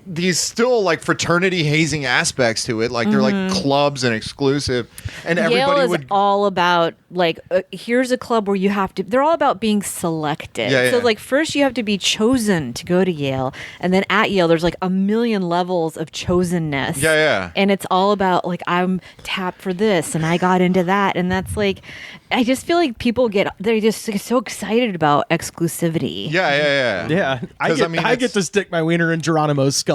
these still like fraternity hazing aspects to it. Like they're like clubs and exclusive, and everybody Yale is all about like here's a club where you have to. They're all about being selected. Yeah, so yeah. like first you have to be chosen to go to Yale, and then at Yale there's like a million levels of chosenness. Yeah. And it's all about like I'm tapped for this, and I got into that, and that's like I just feel like people they're just so excited about exclusivity. Yeah. I get to stick my wiener in Geronimo's skull.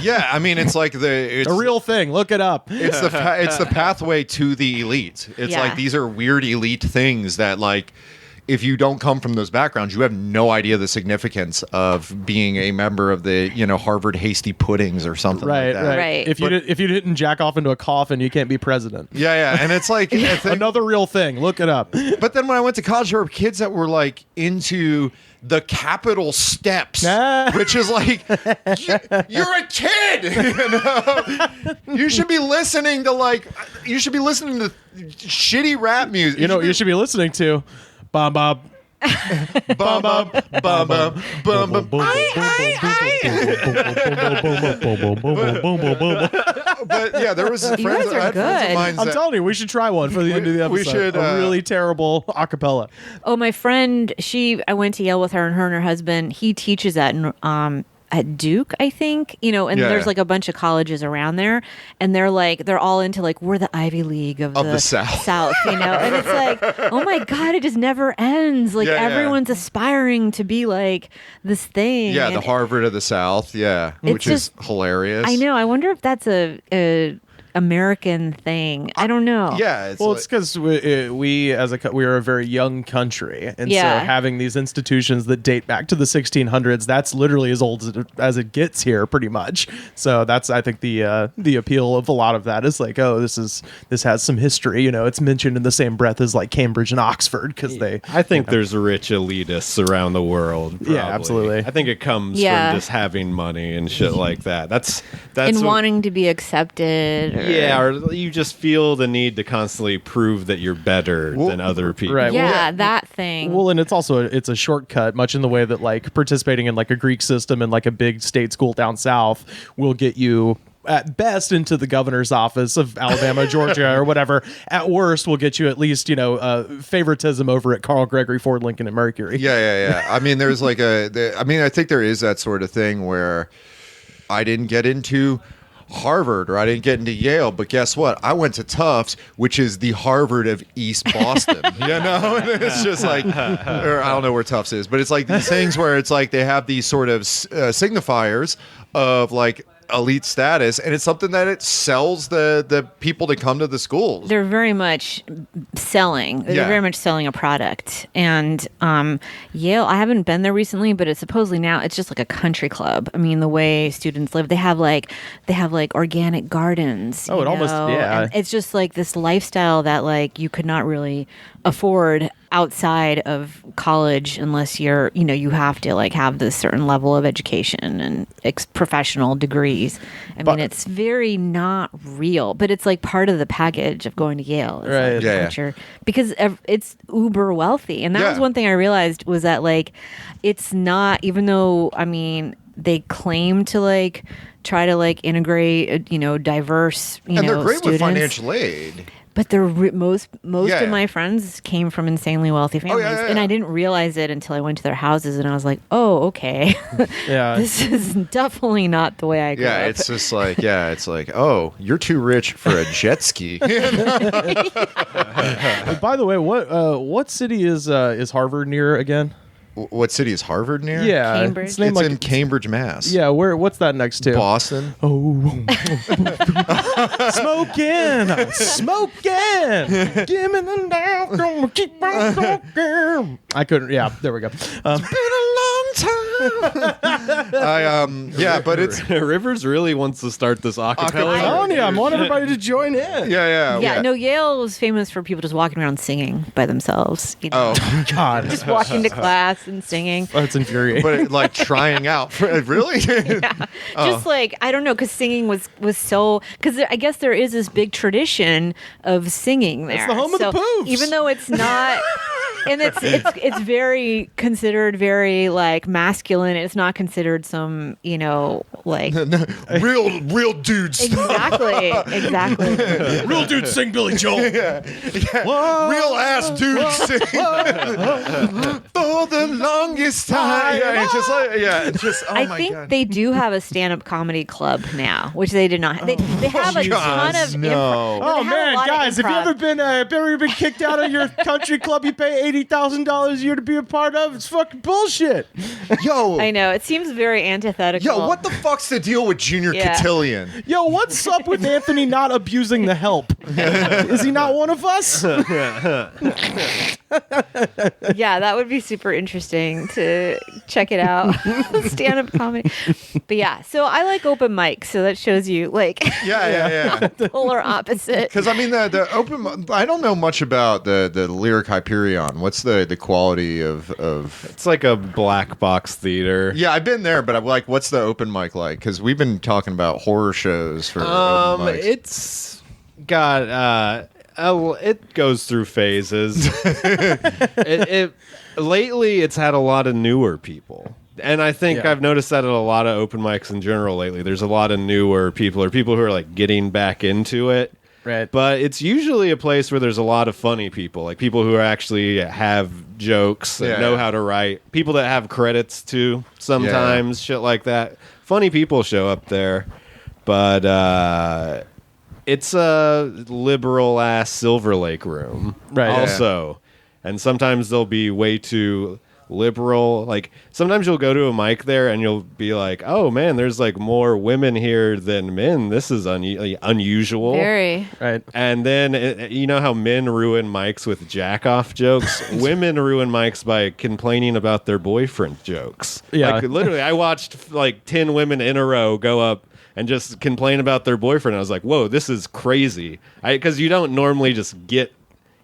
Yeah, I mean it's like it's a real thing. Look it up. It's the pathway to the elite. It's like these are weird elite things that like if you don't come from those backgrounds, you have no idea the significance of being a member of the Harvard Hasty Puddings or something like that. Right. If you didn't jack off into a coffin, you can't be president. Yeah, and it's like another real thing. Look it up. But then when I went to college, there were kids that were like into the Capitol steps, which is like you're a kid. You should be listening to shitty rap music. You should be listening to Bum Bum. Bum bum bum bum bum bum. But yeah, there was You guys are good. I'm telling you, we should try one for the end of the episode. We should a really terrible acapella. Oh, my friend, I went to Yale with her, and her husband, he teaches at Duke, I think, and there's like a bunch of colleges around there, and they're all into like we're the Ivy League of the South, and it's like, oh my God, it just never ends. Like everyone's aspiring to be like this thing. Yeah, and the Harvard of the South. Yeah, which is hilarious. I know. I wonder if that's a American thing. I don't know. Yeah. It's because we are a very young country, and so having these institutions that date back to the 1600s, that's literally as old as it gets here, pretty much. So that's, I think, the appeal of a lot of that is like, oh, this has some history. You know, it's mentioned in the same breath as like Cambridge and Oxford because I think there's rich elitists around the world. Probably. Yeah, absolutely. I think it comes from just having money and shit like that. That's and wanting to be accepted. Or you just feel the need to constantly prove that you're better than other people. Right. Yeah, that thing. Well, and it's also it's a shortcut, much in the way that like participating in like a Greek system in like a big state school down south will get you at best into the governor's office of Alabama, Georgia, or whatever. At worst, will get you at least, favoritism over at Carl Gregory Ford Lincoln and Mercury. Yeah. I mean, there's like I think there is that sort of thing where I didn't get into Harvard or I didn't get into Yale, but guess what? I went to Tufts, which is the Harvard of East Boston. It's just like, or I don't know where Tufts is, but it's like these things where it's like they have these sort of signifiers of like elite status, and it's something that it sells the people to come to the schools. They're very much selling. They're very much selling a product. And Yale, I haven't been there recently, but it's supposedly now it's just like a country club. I mean, the way students live, they have like organic gardens. Oh, and it's just like this lifestyle that like you could not really afford outside of college unless you're, you have to like have this certain level of education and professional degrees. I mean, it's very not real, but it's like part of the package of going to Yale. Right. Culture, because it's uber wealthy. And that was one thing I realized was that like, it's not, even though, I mean, they claim to like try to like integrate, diverse, and they're great students with financial aid. But most of my friends came from insanely wealthy families, and I didn't realize it until I went to their houses, and I was like, "Oh, okay, this is definitely not the way I grew up." Yeah, it's just like, it's like, oh, you're too rich for a jet ski. By the way, what city is Harvard near again? What city is Harvard near? Yeah, Cambridge. It's in Cambridge, Mass. Yeah, what's that next to? Boston. Oh, smoking, give me the now, gonna keep on talking. I couldn't. Yeah, there we go. It's been a long time. But it's Rivers really wants to start this acapella. I want everybody to join in. Yeah. No, Yale was famous for people just walking around singing by themselves. Oh God, just walking to class and singing. That's infuriating. But like trying out, really? Just like, I don't know, because singing was so, because I guess there is this big tradition of singing there. It's the home of the poofs. Even though it's not, and it's very considered very like masculine. It's not considered some, like real dudes. Exactly. Real dudes sing Billy Joel. Real ass dudes sing for the longest time. I think they do have a stand-up comedy club now, which they did not. They have a ton of improv. Oh man, guys, if you ever been kicked out of your country club you pay $80,000 a year to be a part of, it's fucking bullshit. Yo, I know, it seems very antithetical. Yo, what the fuck's the deal with Junior Cotillion? Yo, what's up with Anthony not abusing the help? Is he not one of us? Yeah, that would be super interesting to check it out. Stand-up comedy. But yeah, so I like open mics, so that shows you like the polar opposite. Because I mean the open, I don't know much about the Lyric Hyperion. What's the quality of? It's like a black box theater. Yeah, I've been there, but I'm like, what's the open mic like? Because we've been talking about horror shows for open mics. It's got it goes through phases. Lately, it's had a lot of newer people. And I think I've noticed that at a lot of open mics in general lately. There's a lot of newer people or people who are like getting back into it. Right. But it's usually a place where there's a lot of funny people, like people who actually have jokes and know how to write. People that have credits too sometimes, shit like that. Funny people show up there. But it's a liberal ass Silver Lake room. Right. Also. And sometimes they'll be way too liberal. Like sometimes you'll go to a mic there and you'll be like, oh man, there's like more women here than men. This is unusual. Very. Right. And then you know how men ruin mics with jack off jokes? Women ruin mics by complaining about their boyfriend jokes. Yeah. Like literally I watched like 10 women in a row go up and just complain about their boyfriend. I was like, whoa, this is crazy. Because you don't normally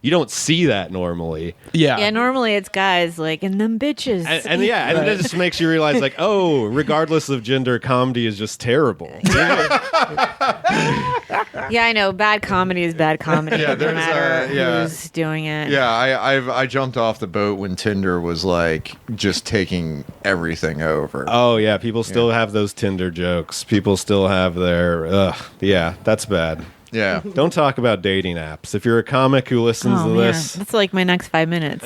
you don't see that normally. Yeah. Yeah, normally it's guys like, and them bitches. And it just makes you realize, like, oh, regardless of gender, comedy is just terrible. Yeah, I know. Bad comedy is bad comedy. Yeah, no matter who's doing it. Yeah, I jumped off the boat when Tinder was like just taking everything over. Oh yeah, people still have those Tinder jokes. People still have their, yeah, that's bad. Yeah. Don't talk about dating apps. If you're a comic who listens to this, that's like my next 5 minutes.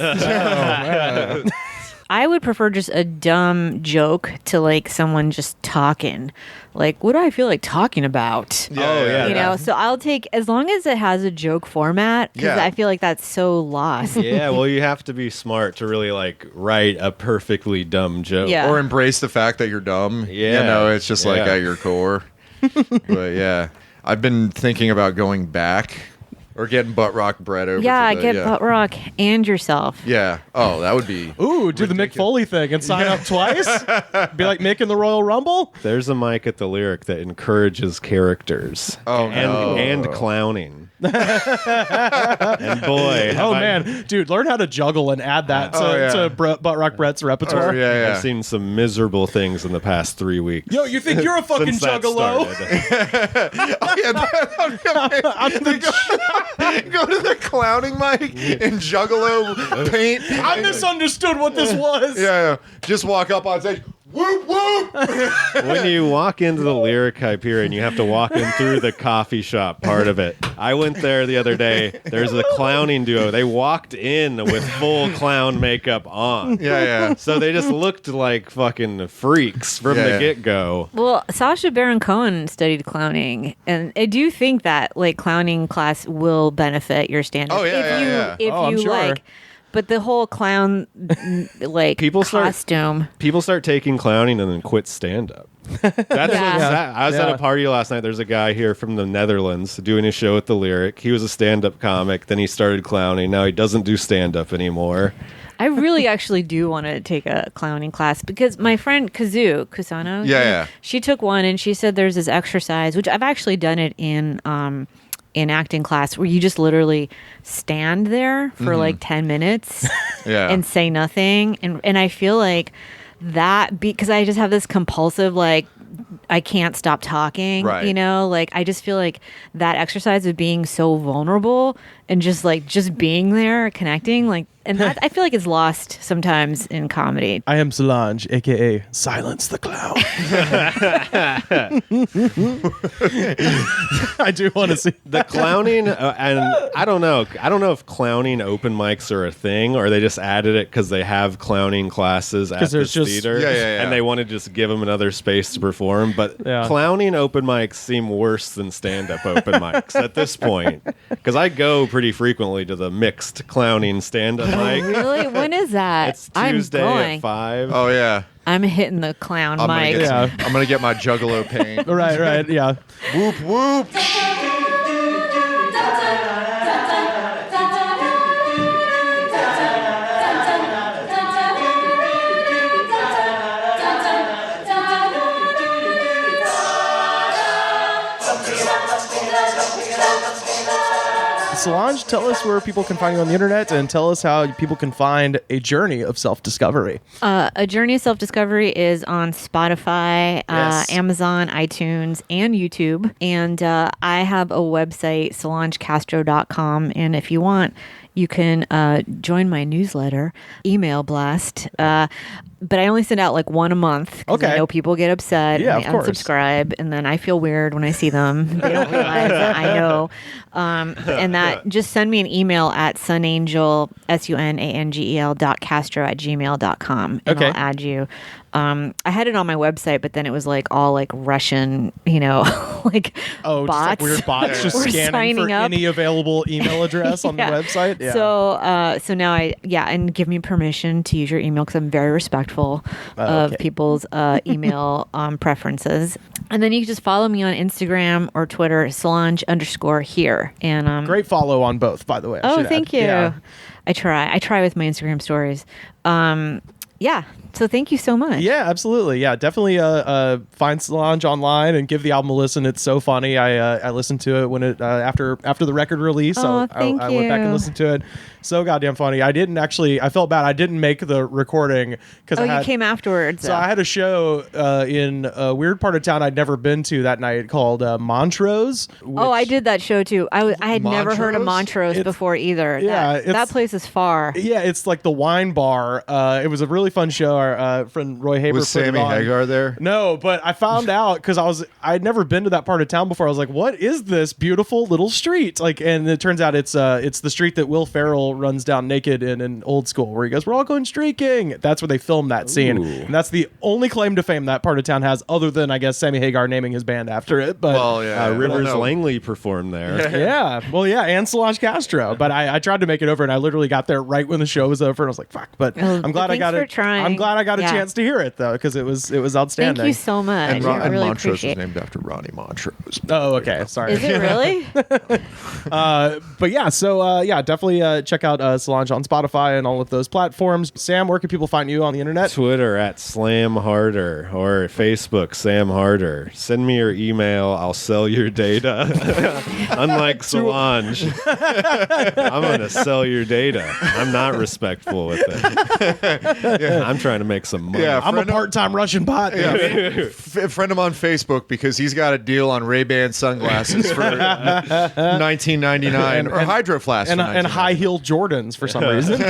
I would prefer just a dumb joke to like someone just talking. Like, what do I feel like talking about? Yeah. You know, so I'll take, as long as it has a joke format, because I feel like that's so lost. Yeah, well, you have to be smart to really like write a perfectly dumb joke. Yeah. Or embrace the fact that you're dumb. Yeah. You know, it's just like at your core. But yeah, I've been thinking about going back or getting butt rock bread over. Yeah, to get butt rock and yourself. Yeah. Oh, that would be. Ooh, do the Mick Foley thing and sign up twice. Be like making the Royal Rumble. There's a mic at the Lyric that encourages characters. Oh, and clowning. And boy, man, dude, learn how to juggle and add that to Butt Rock Brett's repertoire. Oh, yeah. I've seen some miserable things in the past 3 weeks. Yo, you think you're a fucking juggalo? Go to the clowning mic and juggalo paint. I misunderstood what this was. Yeah. Just walk up on stage. Whoop whoop! When you walk into the Lyric Hyperion, you have to walk in through the coffee shop part of it. I went there the other day. There's a clowning duo. They walked in with full clown makeup on. Yeah. So they just looked like fucking freaks from the get-go. Well, Sacha Baron Cohen studied clowning, and I do think that like clowning class will benefit your stand-up. Oh, yeah, if I'm you sure. like. But the whole clown like costume. People start taking clowning and then quit stand-up. I was at a party last night. There's a guy here from the Netherlands doing a show at the Lyric. He was a stand-up comic. Then he started clowning. Now he doesn't do stand-up anymore. I really actually do want to take a clowning class because my friend Kusano, she took one and she said there's this exercise, which I've actually done it in acting class, where you just literally stand there for like 10 minutes and say nothing. And I feel like that, because I just have this compulsive, like, I can't stop talking, you know, like I just feel like that exercise of being so vulnerable and just being there, connecting, like, and that I feel like it's lost sometimes in comedy. I am Solange, aka Silence the Clown. I do want to see the clowning, and I don't know if clowning open mics are a thing or they just added it because they have clowning classes at this theater, and they want to just give them another space to perform. But clowning open mics seem worse than stand-up open mics at this point, because I go pretty frequently to the mixed clowning stand-up mic. Really? When is that? It's Tuesday at 5. Oh yeah. I'm hitting the clown mic. I'm gonna get my juggalo paint. Right, yeah. Whoop whoop. Solange, tell us where people can find you on the internet, and tell us how people can find a journey of self-discovery. A journey of self-discovery is on Spotify, Amazon, iTunes, and YouTube. And I have a website, solangecastro.com. And if you want, you can join my newsletter, email blast. But I only send out like one a month. I know people get upset and they unsubscribe, and then I feel weird when I see them. They don't realize that I know. And that, just send me an email at sunangel, sunangel.castro@gmail.com, and I'll add you. I had it on my website, but then it was like all like Russian, you know, like just bots. like weird bots just were scanning signing for up. any available email address on the Yeah. website. Yeah. So now and give me permission to use your email because I'm very respectful of people's email preferences. And then you can just follow me on Instagram or Twitter, Solange_here. And great follow on both, by the way. I should thank add. you. Yeah. I try with my Instagram stories. Yeah. So thank you so much. Yeah, absolutely. Yeah, definitely find Solange online and give the album a listen. It's so funny. I listened to it when it after the record release. Oh, I went back and you. listened to it. So goddamn funny. I felt bad. I didn't make the recording because you came afterwards. So I had a show in a weird part of town I'd never been to that night called Montrose. I did that show too. I had never heard of Montrose before either. Yeah, that place is far. Yeah, it's like the wine bar. It was a really fun show. Our friend Roy Haber Was put it Sammy on. Hagar there? No, but I found out because I'd never been to that part of town before. I was like, what is this beautiful little street? And it turns out it's the street that Will Ferrell runs down naked in an Old School, where he goes, "We're all going streaking." That's where they filmed that scene, and that's the only claim to fame that part of town has, other than I guess Sammy Hagar naming his band after it. But Rivers Langley performed there. Yeah, and Solange Castro. But I tried to make it over, and I literally got there right when the show was over, and I was like, "Fuck!" But I'm glad I got it. I'm glad I got a chance to hear it though, because it was outstanding. Thank you so much. And, I really Montrose appreciate was named after Ronnie Montrose. Oh, okay. Sorry. Is it really? But yeah, so definitely check out Solange on Spotify and all of those platforms. Sam, where can people find you on the internet? Twitter at Slam Harder or Facebook Sam Harder. Send me your email. I'll sell your data. Unlike Solange, I'm going to sell your data. I'm not respectful with it. I'm trying to make some money. Yeah, I'm a part-time Russian bot. Yeah, friend him on Facebook because he's got a deal on Ray-Ban sunglasses for $19.99 or Hydro Flask and high-heeled Jordans for some reason.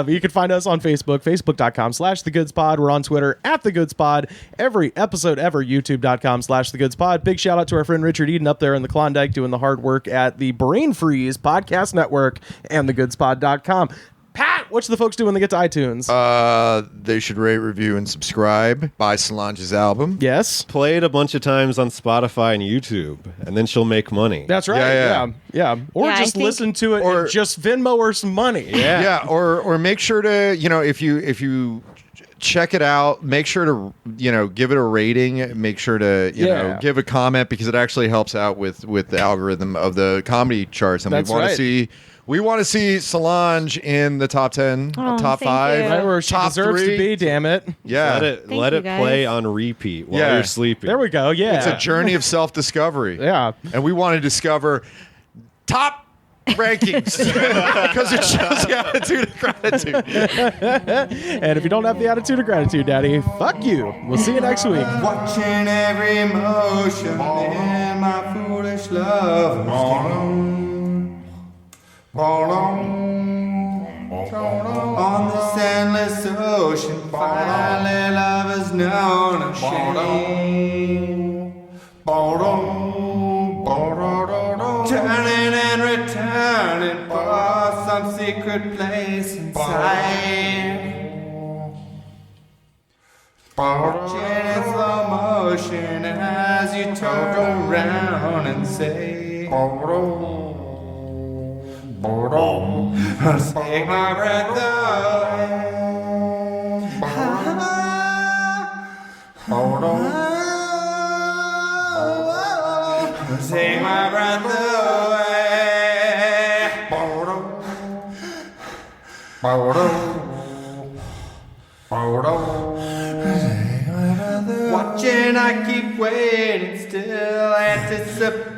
You can find us on Facebook, facebook.com/thegoodspod. We're on Twitter @thegoodspod. Every episode ever, youtube.com/thegoodspod. Big shout out to our friend Richard Eden up there in the Klondike doing the hard work at the Brain Freeze Podcast Network and thegoodspod.com. Pat, what should the folks do when they get to iTunes? They should rate, review, and subscribe. Buy Solange's album. Yes. Play it a bunch of times on Spotify and YouTube, and then she'll make money. That's right. Yeah. Or Yeah, just listen to it or and just Venmo her some money. Yeah. Or make sure to, if you check it out, make sure to, give it a rating, make sure to, give a comment, because it actually helps out with the algorithm of the comedy charts. And That's we want to see Solange in the top 10, top 5, you. Right where she top deserves 3. to be, damn it. Yeah. Let you, it play guys. on repeat while Yeah. you're sleeping. There we go. Yeah. It's a journey of self-discovery. Yeah. And we want to discover top rankings because it shows the attitude of gratitude. And if you don't have the attitude of gratitude, Daddy, fuck you. We'll see you next week. Watching every motion in my foolish love. On this endless ocean, finally love is known and shame. Turning and returning for some secret place inside. Watching in slow motion as you turn around and say, take my breath away. Take my breath away. Watching, I keep waiting, still anticipating.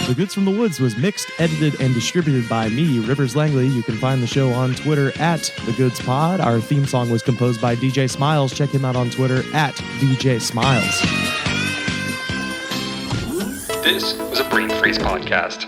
The Goods from the Woods was mixed, edited, and distributed by me, Rivers Langley. You can find the show on Twitter @TheGoodsPod. Our theme song was composed by DJ Smiles. Check him out on Twitter @DJ Smiles. This was a Brain Freeze podcast.